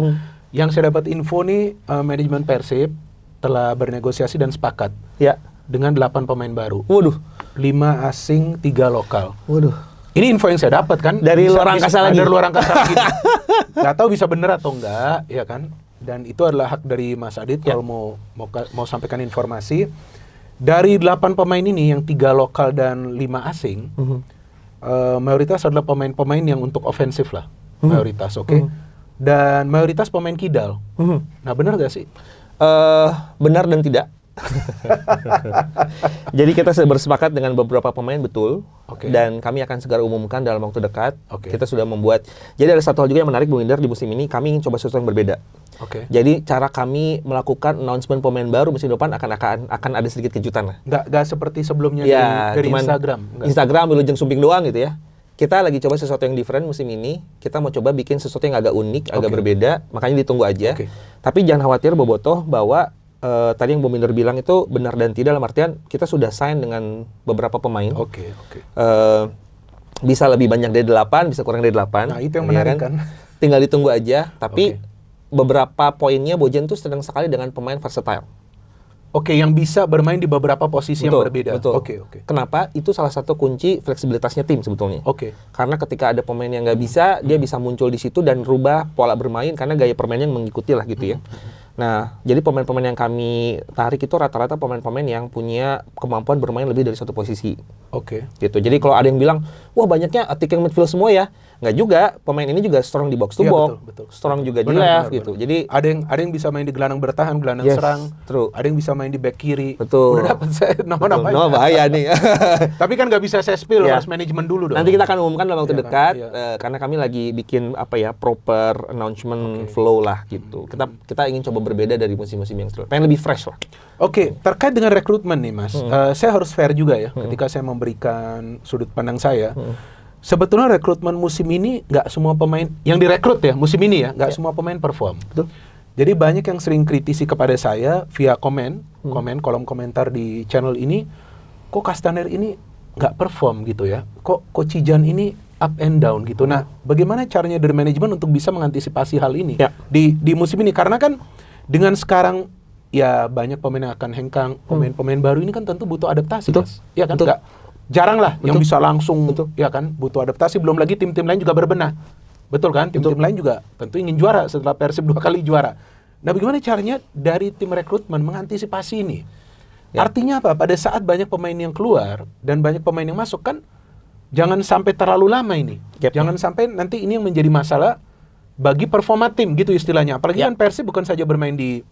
Yang saya dapat info nih, manajemen Persib telah bernegosiasi dan sepakat Ya. dengan 8 pemain baru. Waduh. 5 asing, 3 lokal. Waduh. Ini info yang saya dapat kan. Dari luar angkasa lagi. Dari luar angkasa lagi. Gak tahu bisa bener atau enggak, ya kan. Dan itu adalah hak dari Mas Adit Ya. kalau mau sampaikan informasi. Dari 8 pemain ini yang 3 lokal dan 5 asing, mayoritas adalah pemain-pemain yang untuk ofensif lah. Mayoritas, oke. Dan mayoritas pemain kidal. Nah, benar gak sih? Benar dan tidak. Jadi kita sudah bersepakat dengan beberapa pemain, betul. Oke. Dan kami akan segera umumkan dalam waktu dekat. Oke. Kita sudah membuat. Jadi ada satu hal juga yang menarik, Bung Indra, di musim ini kami ingin coba sesuatu yang berbeda. Oke. Jadi cara kami melakukan announcement pemain baru musim depan akan ada sedikit kejutan lah. Nggak seperti sebelumnya Ya, dari cuman Instagram. Nggak. Instagram, Wilujeng Sumping doang gitu ya. Kita lagi coba sesuatu yang different musim ini. Kita mau coba bikin sesuatu yang agak unik, agak Oke. berbeda. Makanya ditunggu aja. Oke. Tapi jangan khawatir Bobotoh bahwa tadi yang Bung Minder bilang itu benar dan tidak, dalam artian kita sudah sign dengan beberapa pemain. Oke. Bisa lebih banyak dari 8, bisa kurang dari 8. Nah, itu yang ya menarik kan. Tinggal ditunggu aja. Tapi Oke. beberapa poinnya Bojen tuh sedang sekali dengan pemain versatile. Oke, yang bisa bermain di beberapa posisi yang berbeda. Betul. Oke. Kenapa? Itu salah satu kunci fleksibilitasnya tim sebetulnya. Oke. Karena ketika ada pemain yang nggak bisa, dia bisa muncul di situ dan rubah pola bermain karena gaya permainnya mengikuti lah gitu ya. Nah, jadi pemain-pemain yang kami tarik itu rata-rata pemain-pemain yang punya kemampuan bermain lebih dari satu posisi. Oke. Gitu. Jadi kalau ada yang bilang, wah banyaknya attacking midfield semua ya. Nggak juga, pemain ini juga strong di box to Iya, box, betul. strong juga di Benar, left gitu. benar. Jadi ada yang bisa main di gelandang bertahan, gelandang Yes, serang. true. Ada yang bisa main di back kiri. Betul. Udah dapat saya nama-namanya. no, bahaya nih. Tapi kan nggak bisa saya spill, Ya. harus manajemen dulu dong. Nanti kita akan umumkan dalam waktu Iya kan? dekat, Iya. karena kami lagi bikin proper announcement flow lah gitu. Kita ingin coba berbeda dari musim-musim yang sebelumnya. Pengen lebih fresh lah. Oke, terkait dengan rekrutmen nih Mas, saya harus fair juga ya ketika saya memberikan sudut pandang saya. Sebetulnya rekrutmen musim ini nggak semua pemain yang direkrut ya musim ini ya, nggak semua pemain perform. Betul. Jadi banyak yang sering kritisi kepada saya via kolom komentar di channel ini, kok Castaner ini nggak perform gitu ya, kok Cijan ini up and down gitu. Nah, bagaimana caranya dari manajemen untuk bisa mengantisipasi hal ini Ya. di musim ini? Karena kan dengan sekarang ya banyak pemain yang akan hengkang, pemain-pemain baru ini kan tentu butuh adaptasi, Betul. Mas. Ya kan, Betul. nggak jarang lah yang Betul. bisa langsung, Betul. ya kan, butuh adaptasi. Belum lagi tim-tim lain juga berbenah, betul kan? Tim-tim lain juga tentu ingin juara setelah Persib 2 kali juara. Nah, bagaimana caranya dari tim rekrutmen mengantisipasi ini? Ya. Artinya apa? Pada saat banyak pemain yang keluar dan banyak pemain yang masuk kan, jangan sampai terlalu lama ini. Yep. Jangan sampai nanti ini yang menjadi masalah bagi performa tim gitu istilahnya. Apalagi Ya. kan Persib bukan saja bermain di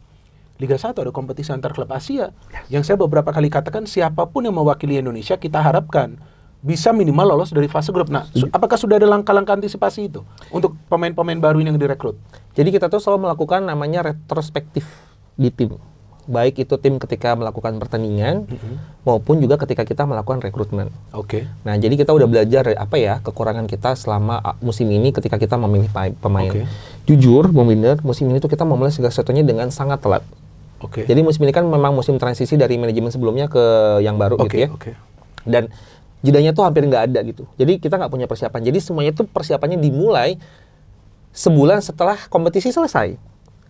Liga 1, ada kompetisi antar klub Asia. Yang saya beberapa kali katakan, siapapun yang mewakili Indonesia kita harapkan bisa minimal lolos dari fase grup. Nah, apakah sudah ada langkah-langkah antisipasi itu untuk pemain-pemain baru ini yang direkrut? Jadi kita tuh selalu melakukan namanya retrospektif di tim. Baik itu tim ketika melakukan pertandingan maupun juga ketika kita melakukan rekrutmen. Oke. Nah, jadi kita udah belajar kekurangan kita selama musim ini ketika kita memilih pemain. Oke. Jujur, Bung Binder, musim ini tuh kita memulai segala sesuatunya dengan sangat telat. Oke. Jadi musim ini kan memang musim transisi dari manajemen sebelumnya ke yang baru gitu ya. Oke. Dan jedanya tuh hampir nggak ada gitu. Jadi kita nggak punya persiapan. Jadi semuanya tuh persiapannya dimulai sebulan setelah kompetisi selesai.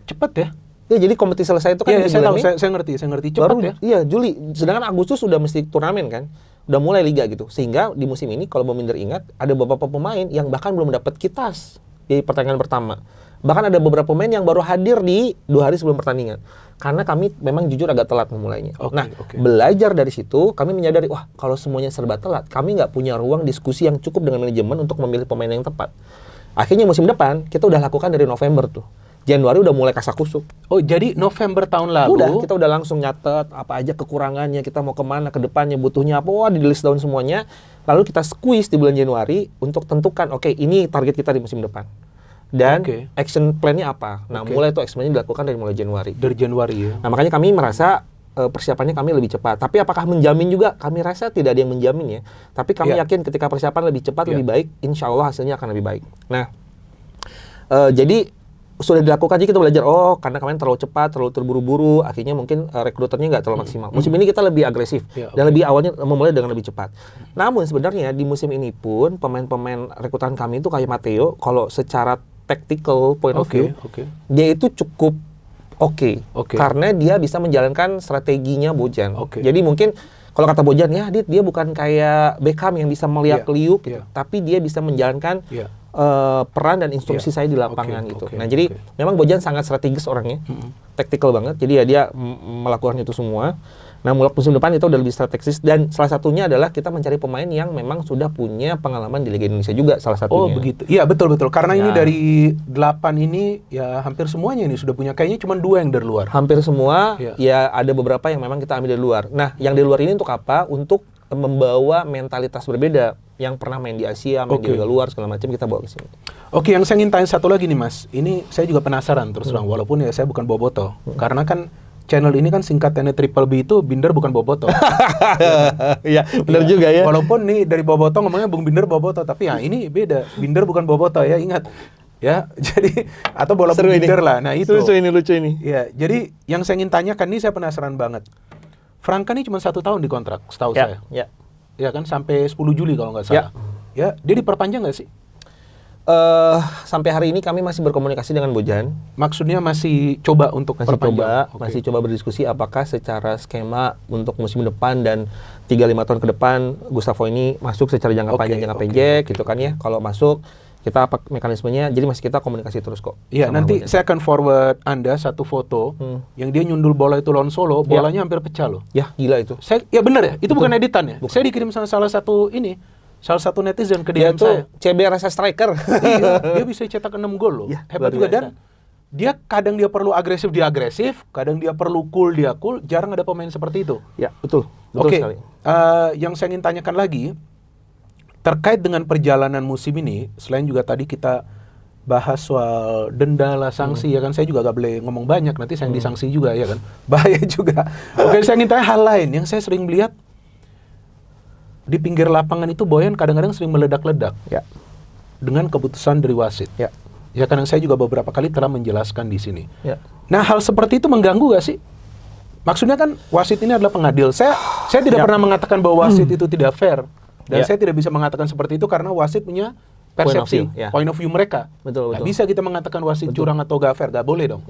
Cepat ya? Ya, jadi kompetisi selesai itu kan Iya, di saya bulan tahu, Mei. saya ngerti cepat Baru ya. Iya, Juli. Sedangkan Agustus sudah mesti turnamen kan. Udah mulai liga gitu. Sehingga di musim ini kalau Bung Minder ingat ada beberapa pemain yang bahkan belum dapat kitas di pertandingan pertama. Bahkan ada beberapa pemain yang baru hadir di 2 hari sebelum pertandingan. Karena kami memang jujur agak telat memulainya. Oke. Belajar dari situ, kami menyadari, wah kalau semuanya serba telat, kami nggak punya ruang diskusi yang cukup dengan manajemen untuk memilih pemain yang tepat. Akhirnya musim depan, kita udah lakukan dari November tuh. Januari udah mulai kasak-kusuk. Oh, jadi November tahun lalu. Kita udah langsung nyatet apa aja kekurangannya, kita mau kemana, ke depannya, butuhnya apa, wah di list down semuanya. Lalu kita squeeze di bulan Januari untuk tentukan, oke ini target kita di musim depan. Dan action plan-nya apa. Nah, mulai tuh action plan-nya dilakukan dari mulai Januari. Dari Januari ya. Nah, makanya kami merasa persiapannya kami lebih cepat. Tapi apakah menjamin juga? Kami rasa tidak ada yang menjamin ya. Tapi kami yakin ketika persiapan lebih cepat, lebih baik, insya Allah hasilnya akan lebih baik. Nah, jadi sudah dilakukan aja kita belajar, karena kemarin terlalu cepat, terlalu terburu-buru, akhirnya mungkin rekruternya nggak terlalu maksimal. Musim ini kita lebih agresif dan lebih awalnya memulai dengan lebih cepat. Namun sebenarnya di musim ini pun pemain-pemain rekrutan kami itu kayak Matteo, kalau secara tactical point of view, Oke. dia itu cukup oke. Karena dia bisa menjalankan strateginya Bojan. Jadi mungkin kalau kata Bojan ya, dia bukan kayak Beckham yang bisa melihat liuk, gitu. Tapi dia bisa menjalankan peran dan instruksi saya di lapangan gitu. Nah jadi memang Bojan sangat strategis orangnya, tactical banget. Jadi ya dia melakukan itu semua. Nah mulai musim depan itu udah lebih strategis, dan salah satunya adalah kita mencari pemain yang memang sudah punya pengalaman di Liga Indonesia juga salah satunya. Oh begitu, iya betul. Karena ini dari 8 ini ya hampir semuanya ini sudah punya, kayaknya cuma 2 yang dari luar. Hampir semua, ya ada beberapa yang memang kita ambil dari luar. Nah yang dari luar ini untuk apa? Untuk membawa mentalitas berbeda yang pernah main di Asia, main di Liga luar segala macam, kita bawa ke sini. Oke, yang saya ingin tanya satu lagi nih Mas. Ini saya juga penasaran terus terang, walaupun ya saya bukan boboto. Karena kan channel ini kan singkatannya Triple B itu Binder bukan boboto. Iya, benar juga ya. Walaupun nih dari boboto ngomongnya Bung Binder boboto, tapi ya ini beda. Binder bukan boboto ya, ingat. Ya, jadi atau bola Bung Binder lah. Nah, itu. Lucu ini. Ya, jadi yang saya ingin tanyakan nih, saya penasaran banget. Franka ini cuma 1 tahun di kontrak, setahu saya. Ya kan, sampai 10 Juli kalau nggak salah. Ya, dia diperpanjang nggak sih? Sampai hari ini kami masih berkomunikasi dengan Bojan. Maksudnya masih coba untuk perpanjang? Masih coba berdiskusi apakah secara skema untuk musim depan dan 3-5 tahun ke depan Gustavo ini masuk secara jangka panjang, jangka pendek gitu kan ya. Kalau masuk, kita apa mekanismenya, jadi masih kita komunikasi terus kok. Iya, nanti saya akan forward Anda satu foto yang dia nyundul bola itu lawan Solo, bolanya hampir pecah loh. Ya, gila itu. Ya bener ya, itu bukan editan ya? Saya dikirim sama salah satu netizen ke DM saya. CB rasa striker. Iya, dia bisa cetak 6 gol loh. Hebat juga, dan dia kadang dia perlu agresif, kadang dia perlu cool, jarang ada pemain seperti itu. Ya, betul sekali. Yang saya ingin tanyakan lagi, terkait dengan perjalanan musim ini, selain juga tadi kita bahas soal denda lah, sanksi ya kan, saya juga gak boleh ngomong banyak, nanti saya yang disanksi juga ya kan, bahaya juga. Oke, saya ingin tanya hal lain yang saya sering lihat di pinggir lapangan itu, Boyan kadang-kadang sering meledak-ledak dengan keputusan dari wasit. Ya kadang saya juga beberapa kali telah menjelaskan di sini. Nah hal seperti itu mengganggu gak sih? Maksudnya kan wasit ini adalah pengadil. Saya tidak pernah mengatakan bahwa wasit itu tidak fair. Dan saya tidak bisa mengatakan seperti itu karena wasit punya persepsi, point of view mereka. Gak bisa kita mengatakan wasit curang atau gak fair, gak boleh dong.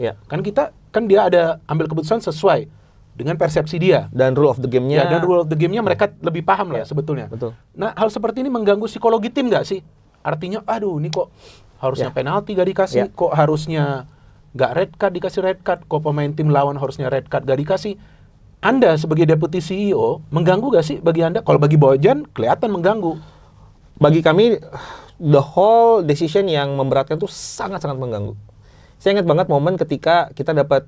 Kan dia ada ambil keputusan sesuai dengan persepsi dia. Dan rule of the game-nya. Dan rule of the game-nya mereka lebih paham lah sebetulnya. Nah hal seperti ini mengganggu psikologi tim gak sih? Artinya, aduh ini kok harusnya penalti gak dikasih, kok harusnya gak red card dikasih red card, kok pemain tim lawan harusnya red card gak dikasih. Anda sebagai deputi CEO, mengganggu gak sih bagi Anda? Kalau bagi Bojan, kelihatan mengganggu. Bagi kami, the whole decision yang memberatkan itu sangat-sangat mengganggu. Saya ingat banget momen ketika kita dapat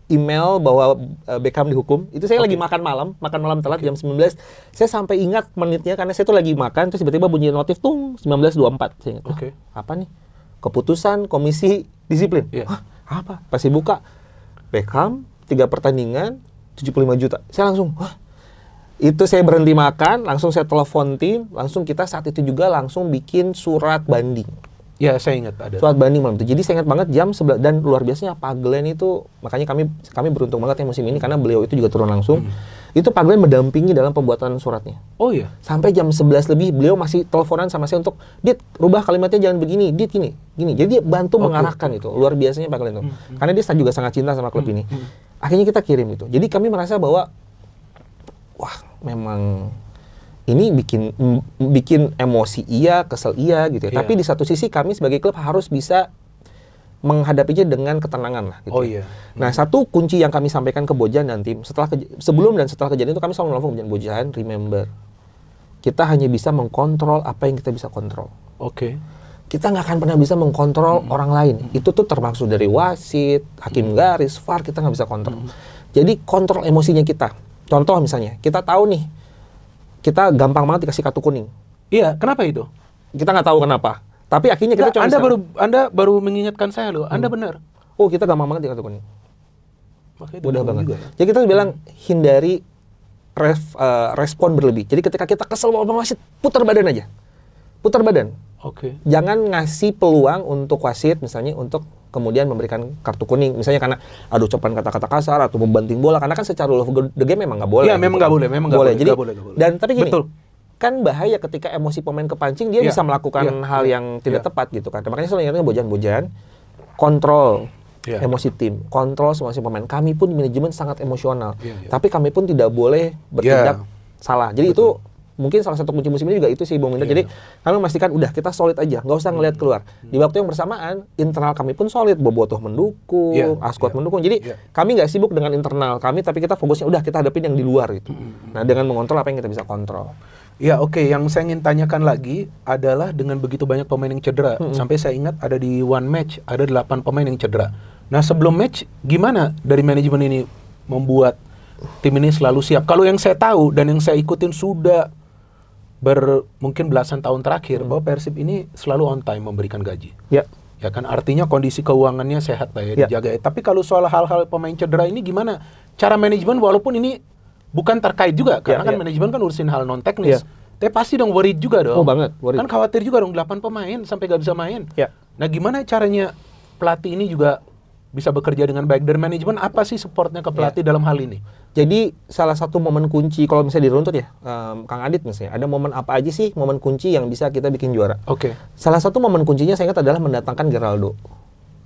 email bahwa Beckham dihukum. Itu saya lagi makan malam telat jam 19. Saya sampai ingat menitnya karena saya tuh lagi makan, terus tiba-tiba bunyi notif 19.24. Saya ingat. Apa nih? Keputusan komisi disiplin. Hah, apa? Pas buka Beckham 3 pertandingan 75 juta. Saya langsung, itu saya berhenti makan, langsung saya telepon tim, langsung kita saat itu juga langsung bikin surat banding. Ya, saya ingat ada. Surat banding malam itu. Jadi saya ingat banget jam 11, dan luar biasanya Pak Glenn itu, makanya kami beruntung banget ya musim ini karena beliau itu juga turun langsung. Itu Pak Glenn mendampingi dalam pembuatan suratnya. Oh iya. Sampai jam 11 lebih beliau masih teleponan sama saya untuk, "Dit, rubah kalimatnya jangan begini, Dit gini." Jadi dia bantu mengarahkan itu. Luar biasanya Pak Glenn itu. Karena dia juga sangat cinta sama klub ini. Akhirnya kita kirim itu. Jadi kami merasa bahwa wah, memang ini bikin emosi iya, kesel iya gitu ya. Tapi di satu sisi kami sebagai klub harus bisa menghadapinya dengan ketenangan lah gitu. Nah, satu kunci yang kami sampaikan ke Bojan dan tim sebelum dan setelah kejadian itu, kami selalu nelfon Bojan, remember, kita hanya bisa mengkontrol apa yang kita bisa kontrol. Kita nggak akan pernah bisa mengkontrol orang lain. Itu tuh termasuk dari wasit, hakim garis, VAR, kita nggak bisa kontrol. Jadi kontrol emosinya kita. Contoh misalnya, kita tahu nih, kita gampang banget dikasih kartu kuning. Iya, kenapa itu? Kita nggak tahu kenapa. Tapi akhirnya kita coba. Anda baru mengingatkan saya loh. Anda benar. Oh, kita gampang banget di kartu kuning. Mudah banget. Juga, ya? Jadi kita bilang hindari respon berlebih. Jadi ketika kita kesel sama wasit, putar badan aja. Putar badan. Jangan ngasih peluang untuk wasit misalnya untuk kemudian memberikan kartu kuning. Misalnya karena ucapan kata-kata kasar atau membanting bola. Karena kan secara rule of the game memang nggak boleh. Iya, memang nggak boleh. Memang nggak boleh. Jadi, gak boleh. Dan tapi gini, betul. kan bahaya ketika emosi pemain kepancing dia Iya, bisa melakukan iya, hal iya, yang tidak iya. tepat gitu kan. Makanya selalu ingatnya Bojan, kontrol Iya. emosi tim, kontrol emosi pemain. Kami pun manajemen sangat emosional, Iya, iya. tapi kami pun tidak boleh bertindak salah. Jadi itu mungkin salah satu kunci musim ini juga itu sih Bung Winter. Iya, Jadi kami memastikan udah kita solid aja, nggak usah ngelihat keluar. Di waktu yang bersamaan internal kami pun solid, Bobotoh mendukung, Iya, Asquad iya. mendukung. Jadi Iya. kami nggak sibuk dengan internal kami, tapi kita fokusnya udah kita hadapin yang di luar gitu. Nah dengan mengontrol apa yang kita bisa kontrol. Ya oke, yang saya ingin tanyakan lagi adalah dengan begitu banyak pemain yang cedera, sampai saya ingat ada di one match ada 8 pemain yang cedera. Nah sebelum match gimana dari manajemen ini membuat tim ini selalu siap? Kalau yang saya tahu dan yang saya ikutin sudah mungkin belasan tahun terakhir bahwa Persib ini selalu on time memberikan gaji. Ya. Ya kan artinya kondisi keuangannya sehat lah ya, Ya. dijaga. Tapi kalau soal hal-hal pemain cedera ini gimana? Cara manajemen walaupun ini bukan terkait juga karena kan ya. manajemen kan urusin hal non teknis. Ya. Tapi pasti dong worried juga dong. Oh, banget, worried. Kan khawatir juga dong 8 pemain sampai gak bisa main. Ya. Nah gimana caranya pelatih ini juga bisa bekerja dengan baik? Dan manajemen apa sih supportnya ke pelatih dalam hal ini? Jadi salah satu momen kunci kalau misalnya diruntut ya, Kang Adit misalnya, ada momen apa aja sih momen kunci yang bisa kita bikin juara? Oke. Salah satu momen kuncinya saya ingat adalah mendatangkan Geraldo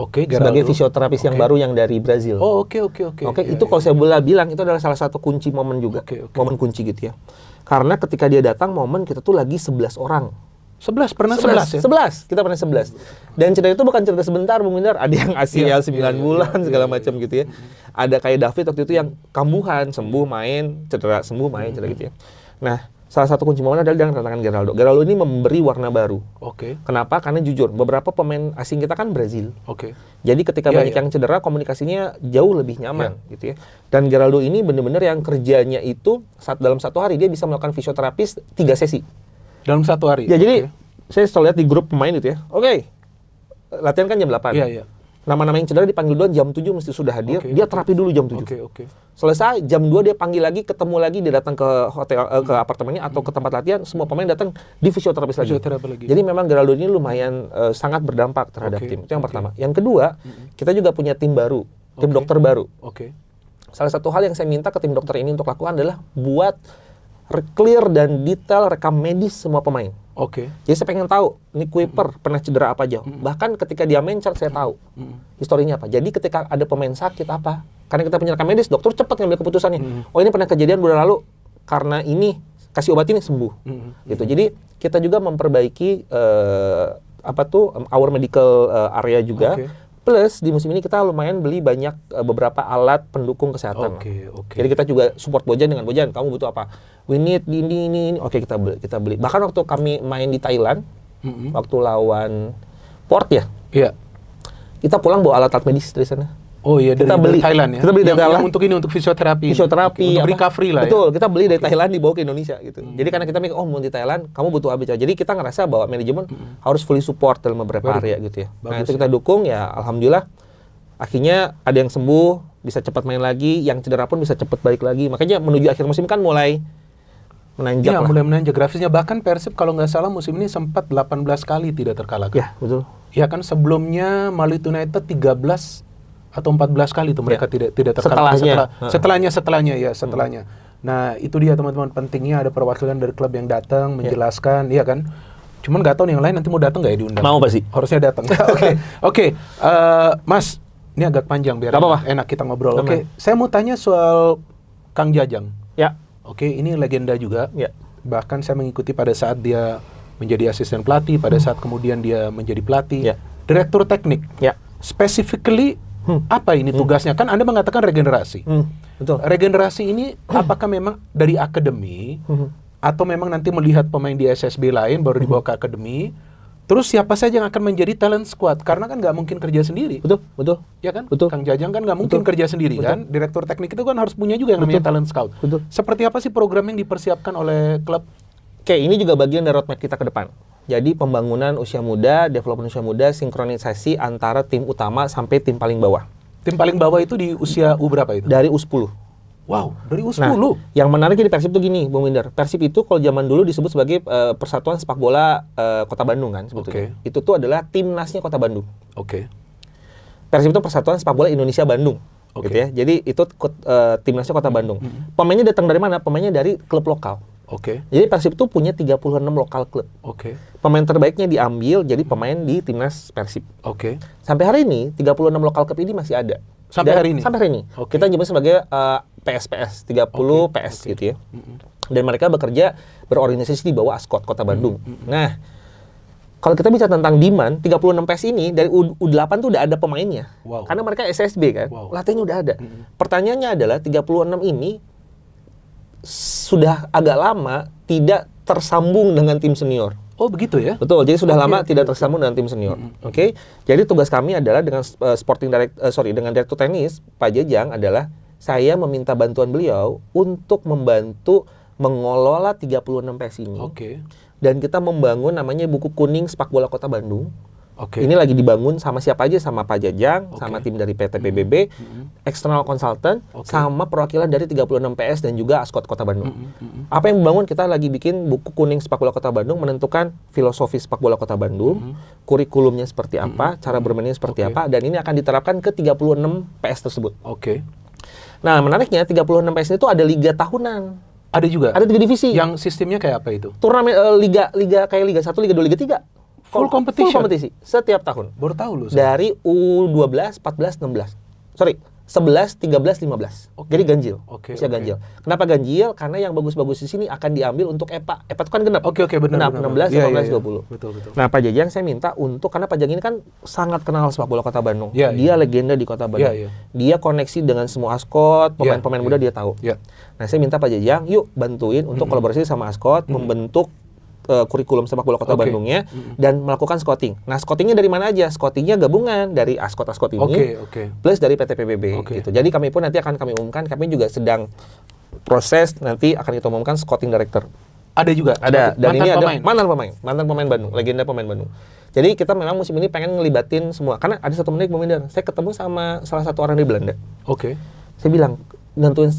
Oke, sebagai Geraldo. fisioterapis yang Oke. baru yang dari Brazil. Oh, oke. Oke, Ya, itu ya. kalau saya boleh bilang itu adalah salah satu kunci momen juga. Oke. Momen kunci gitu ya. Karena ketika dia datang momen kita tuh lagi 11 orang. 11 pernah 11 ya? 11. Kita pernah 11. Dan cedera itu bukan cedera sebentar, Bung Winter. Ada yang ACL 9 bulan segala macam gitu ya. Ada kayak David waktu itu yang kambuhan, sembuh main, cedera, sembuh main, cedera gitu ya. Nah, salah satu kunci momen adalah dengan kedatangan Geraldo. Geraldo ini memberi warna baru. Oke. Kenapa? Karena jujur, beberapa pemain asing kita kan Brazil. Oke. Jadi ketika Iya, banyak iya. yang cedera, komunikasinya jauh lebih nyaman gitu ya. Dan Geraldo ini benar-benar yang kerjanya itu dalam satu hari dia bisa melakukan fisioterapis 3 sesi. Dalam satu hari. Ya jadi Oke. saya selalu lihat di grup pemain itu ya. Oke. Latihan kan jam 8. Iya. Nama-nama yang cedera dipanggil duluan jam 7 mesti sudah hadir. Oke, Dia oke. terapi dulu jam 7. Oke. Selesai jam 2 dia panggil lagi, ketemu lagi, dia datang ke hotel ke apartemennya atau ke tempat latihan, semua pemain datang di fisioterapis lagi. Fisioterapi lagi. Jadi memang Geraldo ini lumayan sangat berdampak terhadap Oke, tim. Itu yang oke. pertama. Yang kedua, kita juga punya tim baru, tim Oke. dokter baru. Oke. Salah satu hal yang saya minta ke tim dokter ini untuk lakukan adalah buat clear dan detail rekam medis semua pemain. Oke. Jadi saya pengen tahu, ini Kuiper pernah cedera apa aja. Bahkan ketika dia main saya tahu historinya apa. Jadi ketika ada pemain sakit apa, karena kita punya rekam medis, dokter cepat ngambil keputusannya. Oh ini pernah kejadian bulan lalu, karena ini kasih obat ini sembuh. Gitu. Jadi kita juga memperbaiki our medical area juga. Oke. Plus di musim ini kita lumayan beli banyak beberapa alat pendukung kesehatan. Oke. Jadi kita juga support Bojan dengan Bojan, kamu butuh apa? We need ini. Oke, kita beli. Bahkan waktu kami main di Thailand, waktu lawan Port ya, Iya. kita pulang bawa alat-alat medis dari sana. Oh iya, Kita dari beli. Thailand ya. Kita beli dari Yang Thailand. untuk ini untuk fisioterapi. Fisioterapi, Untuk apa? recovery lah Betul, ya. kita beli dari Thailand dibawa ke Indonesia gitu. Jadi karena kita mikir, oh mau di Thailand, kamu butuh ABC. Jadi kita ngerasa bahwa manajemen harus fully support dalam beberapa area gitu ya. Nah Bagus itu kita dukung ya, alhamdulillah. Akhirnya ada yang sembuh, bisa cepat main lagi, yang cedera pun bisa cepat balik lagi. Makanya menuju akhir musim kan mulai menanjak Iya, lah. mulai menanjak grafisnya. Bahkan Persib kalau nggak salah musim ini sempat 18 kali tidak terkalahkan. Ya, betul. Ya kan sebelumnya Maluku United 13 atau 14 kali itu mereka tidak terkalahkan. Setelahnya. Nah, itu dia teman-teman, pentingnya ada perwakilan dari klub yang datang menjelaskan, iya kan? Cuman nggak tahu nih yang lain nanti mau datang nggak ya diundang? Mau pasti. Harusnya datang. Oke. Mas, ini agak panjang biar Nggak apa-apa. enak kita ngobrol. Oke, Aman. saya mau tanya soal Kang Jajang. Ya. Oke, ini legenda juga. Ya. Bahkan saya mengikuti pada saat dia menjadi asisten pelatih, pada saat kemudian dia menjadi pelatih, Ya. direktur teknik. Ya. Specifically apa ini tugasnya? Kan Anda mengatakan regenerasi. Betul. Regenerasi ini apakah memang dari akademi atau memang nanti melihat pemain di SSB lain baru dibawa ke akademi? Terus siapa saja yang akan menjadi talent squad? Karena kan nggak mungkin kerja sendiri. Betul. Ya kan? Betul. Kang Jajang kan nggak mungkin kerja sendiri kan? Direktur teknik itu kan harus punya juga yang namanya talent scout. Betul. Seperti apa sih program yang dipersiapkan oleh klub? Oke, ini juga bagian dari roadmap kita ke depan. Jadi pembangunan usia muda, development usia muda, sinkronisasi antara tim utama sampai tim paling bawah. Tim paling bawah itu di usia U berapa itu? Dari U10. Wow, dari U10. Nah, yang menarik di Persib itu gini, Bung Winder. Persib itu kalau zaman dulu disebut sebagai Persatuan Sepak Bola Kota Bandung kan sebetulnya. Itu tuh adalah timnasnya Kota Bandung. Oke. Persib itu Persatuan Sepak Bola Indonesia Bandung. Oke. Gitu ya. Jadi itu timnasnya Kota Bandung. Pemainnya datang dari mana? Pemainnya dari klub lokal. Oke. Jadi Persib itu punya 36 lokal klub. Oke. Pemain terbaiknya diambil jadi pemain di timnas Persib. Oke. Sampai hari ini 36 lokal klub ini masih ada. Sampai Dan hari ini? Sampai hari ini. Oke. Kita nyebut sebagai PSPS, 30 Oke, PS oke. gitu ya. Dan mereka bekerja berorganisasi di bawah ASKOT Kota Bandung. Nah, kalau kita bicara tentang demand, 36 PS ini dari U8 tuh udah ada pemainnya. Wow. Karena mereka SSB kan. Wow. Latihannya udah ada. Pertanyaannya adalah 36 ini sudah agak lama tidak tersambung dengan tim senior. Oh begitu ya? Betul, jadi sudah Oke, lama oke, tidak oke. tersambung dengan tim senior. Oke, jadi tugas kami adalah dengan dengan direktur tenis Pak Jajang adalah saya meminta bantuan beliau untuk membantu mengelola 36 PS ini. Oke. Dan kita membangun namanya buku kuning sepak bola Kota Bandung. Oke. Ini lagi dibangun sama siapa aja, sama Pak Jajang, Oke. sama tim dari PT PBB, eksternal konsultan, Oke. sama perwakilan dari 36 PS dan juga ASKOT Kota Bandung. Apa yang membangun, kita lagi bikin buku kuning sepak bola Kota Bandung, menentukan filosofi sepak bola Kota Bandung, kurikulumnya seperti apa, cara bermainnya seperti Oke. apa, dan ini akan diterapkan ke 36 PS tersebut. Oke. Nah, menariknya 36 PS itu ada liga tahunan. Ada juga? Ada 3 divisi. Yang sistemnya kayak apa itu? Turnamen liga kayak Liga 1, Liga 2, Liga 3. Full competition? Full kompetisi setiap tahun. Baru tahu loh. Saya. Dari U12, 14, 16. Sorry, 11, 13, 15. Oke. Jadi ganjil. Oke, Usia oke. ganjil. Kenapa ganjil? Karena yang bagus-bagus di sini akan diambil untuk EPA. EPA itu kan genap. Oke, benar. Genap, benar. 16, Iya, 18, iya, iya. 20. Betul. Nah, Pak Jajang saya minta untuk, karena Pak Jajang ini kan sangat kenal sepak bola Kota Bandung. Iya, Dia iya. legenda di Kota Bandung. Iya, iya. Dia koneksi dengan semua ASKOT, pemain-pemain Iya, muda iya. dia tahu. Iya. Nah, saya minta Pak Jajang, yuk bantuin untuk kolaborasi sama ASKOT, membentuk kurikulum sepak bola Kota Oke. Bandungnya dan melakukan scouting. Nah, scoutingnya dari mana aja? Scoutingnya gabungan dari ASKOT ini Oke. plus dari PT PBB Oke. gitu. Jadi kami pun nanti akan kami umumkan, kami juga sedang proses, nanti akan kita umumkan scouting director. Ada juga? Ada, dan Mantan ini pemain? ada mantan pemain Bandung, legenda pemain Bandung. Jadi kita memang musim ini pengen ngelibatin semua, karena ada satu menarik momen, saya ketemu sama salah satu orang dari Belanda. Oke. Saya bilang, nentuin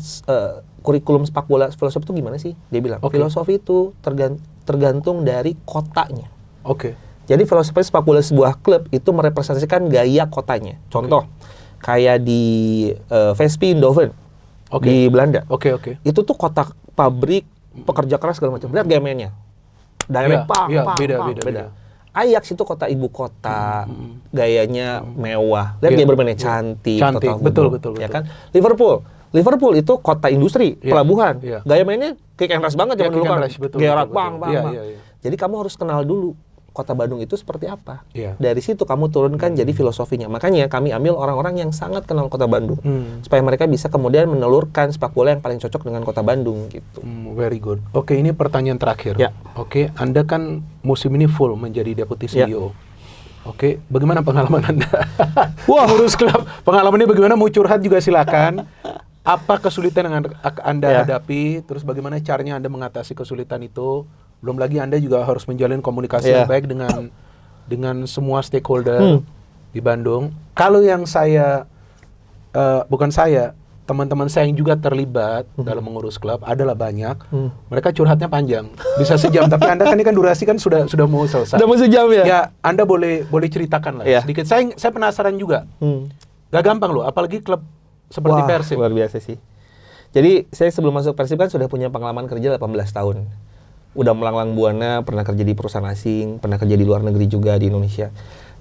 kurikulum sepak bola filosofi itu gimana sih? Dia bilang, Oke. filosofi itu tergantung dari kotanya. Oke. Jadi filosofi sepak bola sebuah klub itu merepresentasikan gaya kotanya. Contoh, kayak di Vespi Eindhoven Oke. di Belanda. Oke. Itu tuh kota pabrik, pekerja keras segala macam. Lihat gaya mainnya. Direct, Iya, beda. Ajax itu kota ibu kota, gayanya mewah. Lihat Iya, dia bermainnya iya. cantik, Cantik, total betul, football, betul, ya betul. kan? Liverpool itu kota industri, Iya, pelabuhan. iya. Gaya mainnya kick and rush banget Iya, zaman dulu kick and kan. rush, betul, Gerak betul, bang. betul. Iya. Jadi kamu harus kenal dulu kota Bandung itu seperti apa. Iya. Dari situ kamu turunkan jadi filosofinya. Makanya kami ambil orang-orang yang sangat kenal kota Bandung. Supaya mereka bisa kemudian menelurkan sepak bola yang paling cocok dengan kota Bandung gitu. Very good. Oke, ini pertanyaan terakhir. Ya. Oke, Anda kan musim ini full menjadi deputi Ya. CEO. Oke, bagaimana pengalaman Anda? Wah. Ngurus klub. Pengalamannya bagaimana? Mau curhat juga silakan. Apa kesulitan yang Anda Ya. hadapi? Terus bagaimana caranya Anda mengatasi kesulitan itu? Belum lagi Anda juga harus menjalin komunikasi Ya. yang baik dengan semua stakeholder di Bandung. Kalau yang saya bukan saya, teman-teman saya yang juga terlibat dalam mengurus klub adalah banyak. Mereka curhatnya panjang, bisa sejam. Tapi Anda kan ini kan durasi kan sudah mau selesai. Udah mau sejam ya? Ya, Anda boleh ceritakan lah Iya. sedikit. Saya penasaran juga. Gak gampang loh, apalagi klub seperti Wah, Persib. luar biasa sih. Jadi saya sebelum masuk Persib kan sudah punya pengalaman kerja 18 tahun. Udah melanglang buana, pernah kerja di perusahaan asing, pernah kerja di luar negeri juga di Indonesia.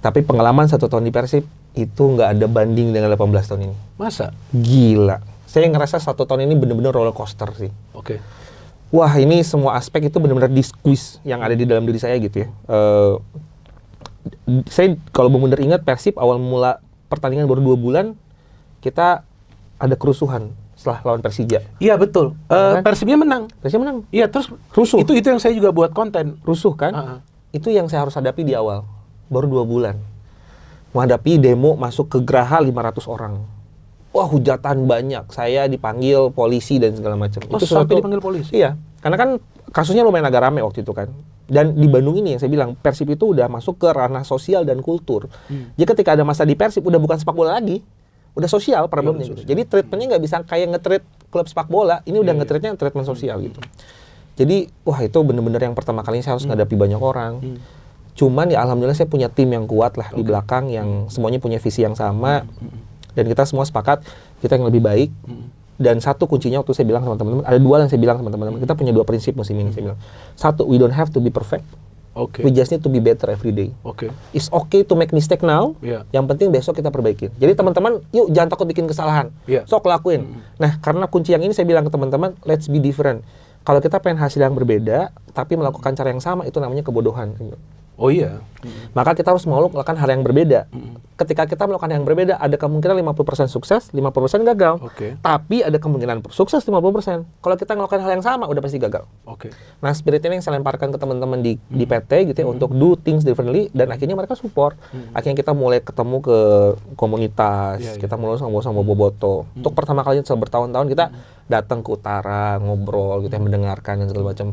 Tapi pengalaman 1 tahun di Persib itu nggak ada banding dengan 18 tahun ini. Masa? Gila. Saya ngerasa 1 tahun ini bener-bener roller coaster sih. Oke. Wah, ini semua aspek itu benar-benar di-squeeze yang ada di dalam diri saya gitu ya. Saya kalau benar ingat Persib awal mula pertandingan baru 2 bulan, kita ada kerusuhan setelah lawan Persija. Iya betul. Kan? Persibnya menang. Persija menang. Iya terus Rusuh. Itu yang saya juga buat konten. Rusuh kan? Ah. Itu yang saya harus hadapi di awal. Baru 2 bulan. Menghadapi demo masuk ke Geraha 500 orang. Wah, hujatan banyak. Saya dipanggil polisi dan segala macam. Oh, sampai dipanggil polisi? Iya. Karena kan kasusnya lumayan agak rame waktu itu kan. Dan di Bandung ini yang saya bilang, Persib itu udah masuk ke ranah sosial dan kultur. Jadi ketika ada masa di Persib, udah bukan sepak bola lagi. Udah sosial problemnya gitu. Jadi treatmentnya nggak bisa kayak nge-treat klub sepak bola. Ini udah nge-treatnya treatment sosial gitu. Jadi, wah itu bener-bener yang pertama kalinya saya harus menghadapi banyak orang. Cuman ya alhamdulillah saya punya tim yang kuat lah di belakang yang semuanya punya visi yang sama dan kita semua sepakat kita yang lebih baik Dan satu kuncinya waktu saya bilang sama teman-teman, ada dua yang saya bilang sama teman-teman, kita punya dua prinsip musim ini. Saya bilang, satu, we don't have to be perfect, Oke. we just need to be better every day. Oke. It's okay to make mistake now, Iya. yang penting besok kita perbaikin. Jadi teman-teman, yuk jangan takut bikin kesalahan, Iya. sok lakuin. Nah, karena kunci yang ini saya bilang ke teman-teman, let's be different. Kalau kita pengen hasil yang berbeda, tapi melakukan cara yang sama, itu namanya kebodohan. Oh iya. Maka kita harus mau melakukan hal yang berbeda. Ketika kita melakukan yang berbeda, ada kemungkinan 50% sukses, 50% gagal. Oke. Tapi ada kemungkinan sukses 50%. Kalau kita melakukan hal yang sama, udah pasti gagal. Oke. Nah, spirit ini yang saya lemparkan ke teman-teman di PT gitu ya, untuk do things differently, dan akhirnya mereka support. Akhirnya kita mulai ketemu ke komunitas, Iya, iya. kita mulai sama Boboto. Untuk pertama kalinya setelah bertahun-tahun kita datang ke utara, ngobrol gitu ya, mendengarkan dan segala macam.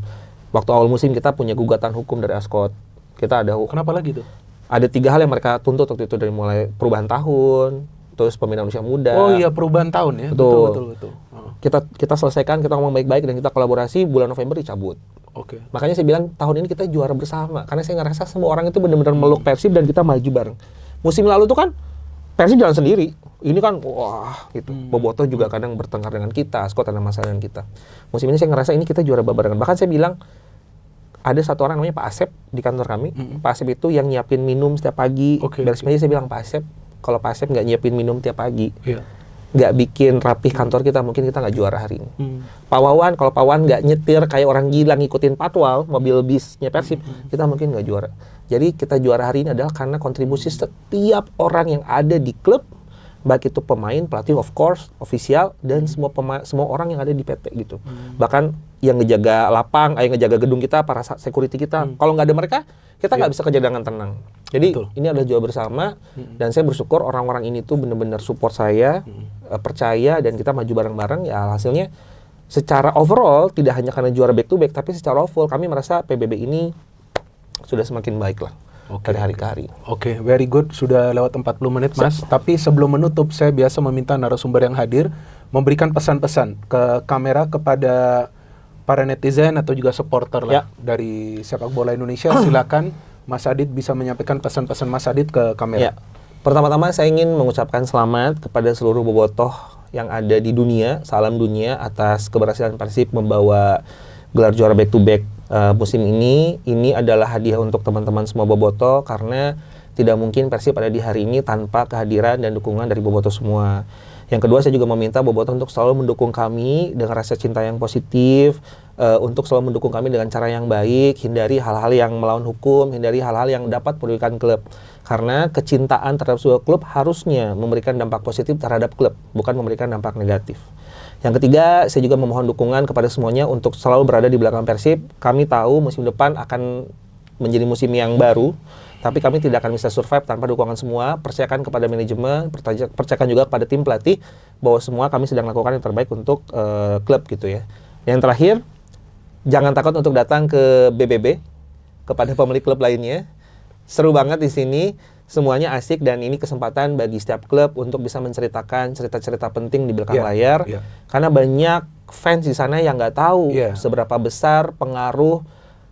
Waktu awal musim kita punya gugatan hukum dari Ascot. Kita ada Kenapa lagi tuh? ada 3 hal yang mereka tuntut waktu itu, dari mulai perubahan tahun, terus pembinaan usia muda. Oh iya, perubahan tahun ya. Betul. Betul. Oh, Kita selesaikan, kita ngomong baik-baik, dan kita kolaborasi, bulan November dicabut. Oke. Makanya saya bilang tahun ini kita juara bersama, karena saya ngerasa semua orang itu benar-benar meluk Persib dan kita maju bareng. Musim lalu tuh kan Persib jalan sendiri. Ini kan wah gitu. Boboto juga kadang bertengkar dengan kita, Scott ada masalah dengan kita. Musim ini saya ngerasa ini kita juara barengan. Bahkan saya bilang ada satu orang namanya Pak Asep di kantor kami. Pak Asep itu yang nyiapin minum setiap pagi. Oke. Beres meja saya bilang, Pak Asep, kalau Pak Asep nggak nyiapin minum tiap pagi, Iya. nggak bikin rapih kantor kita, mungkin kita nggak juara hari ini. Hmm. Pak Wawan, kalau Pak Wawan nggak nyetir kayak orang gila ngikutin patwal, mobil bisnya Persib, kita mungkin nggak juara. Jadi kita juara hari ini adalah karena kontribusi setiap orang yang ada di klub, baik itu pemain, pelatih, of course, ofisial, dan semua orang yang ada di PT gitu. Bahkan yang ngejaga lapang, yang ngejaga gedung kita, para security kita, kalau nggak ada mereka, kita nggak bisa kerja dengan tenang. Jadi Betul. ini adalah juara bersama, dan saya bersyukur orang-orang ini tuh benar-benar support saya, percaya, dan kita maju bareng-bareng. Ya hasilnya secara overall tidak hanya karena juara back to back, tapi secara overall kami merasa PBB ini sudah semakin baik lah dari hari ke hari. Oke, very good. Sudah lewat 40 menit, Mas. Tapi sebelum menutup, saya biasa meminta narasumber yang hadir memberikan pesan-pesan ke kamera kepada para netizen atau juga supporter lah dari sepak bola Indonesia. Silakan Mas Adit bisa menyampaikan pesan-pesan Mas Adit ke kamera. Ya. Pertama-tama saya ingin mengucapkan selamat kepada seluruh bobotoh yang ada di dunia, salam dunia atas keberhasilan Persib membawa gelar juara back to back musim ini. Ini adalah hadiah untuk teman-teman semua bobotoh, karena tidak mungkin Persib ada di hari ini tanpa kehadiran dan dukungan dari bobotoh semua. Yang kedua, saya juga meminta bobotoh untuk selalu mendukung kami dengan rasa cinta yang positif, untuk selalu mendukung kami dengan cara yang baik, hindari hal-hal yang melawan hukum, hindari hal-hal yang dapat merugikan klub. Karena kecintaan terhadap sebuah klub harusnya memberikan dampak positif terhadap klub, bukan memberikan dampak negatif. Yang ketiga, saya juga memohon dukungan kepada semuanya untuk selalu berada di belakang Persib. Kami tahu musim depan akan menjadi musim yang baru, tapi kami tidak akan bisa survive tanpa dukungan semua. Percayakan kepada manajemen, percayakan juga kepada tim pelatih bahwa semua kami sedang lakukan yang terbaik untuk klub gitu ya. Yang terakhir, jangan takut untuk datang ke BBB, kepada pemilik klub lainnya. Seru banget di sini. Semuanya asik, dan ini kesempatan bagi setiap klub untuk bisa menceritakan cerita-cerita penting di belakang layar. Karena banyak fans di sana yang nggak tahu seberapa besar pengaruh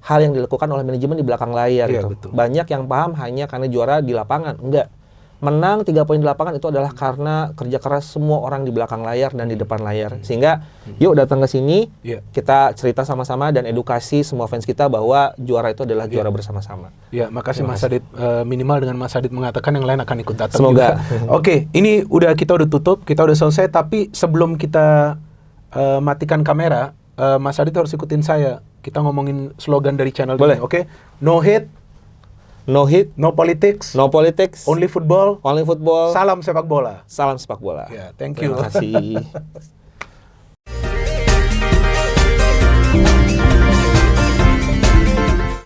hal yang dilakukan oleh manajemen di belakang layar. Gitu. Banyak yang paham hanya karena juara di lapangan. Enggak. Menang 3 poin di lapangan itu adalah karena kerja keras semua orang di belakang layar dan di depan layar. Sehingga yuk datang ke sini, kita cerita sama-sama dan edukasi semua fans kita bahwa juara itu adalah juara bersama-sama. Ya, makasih Mas Adit. Minimal dengan Mas Adit mengatakan yang lain akan ikut datang. Semoga. Oke, ini kita udah tutup, kita udah selesai. Tapi sebelum kita matikan kamera, Mas Adit harus ikutin saya. Kita ngomongin slogan dari channel ini, oke? No hate. No hit, no politics, only football, salam sepak bola. Salam sepak bola. Ya, thank you. Terima kasih.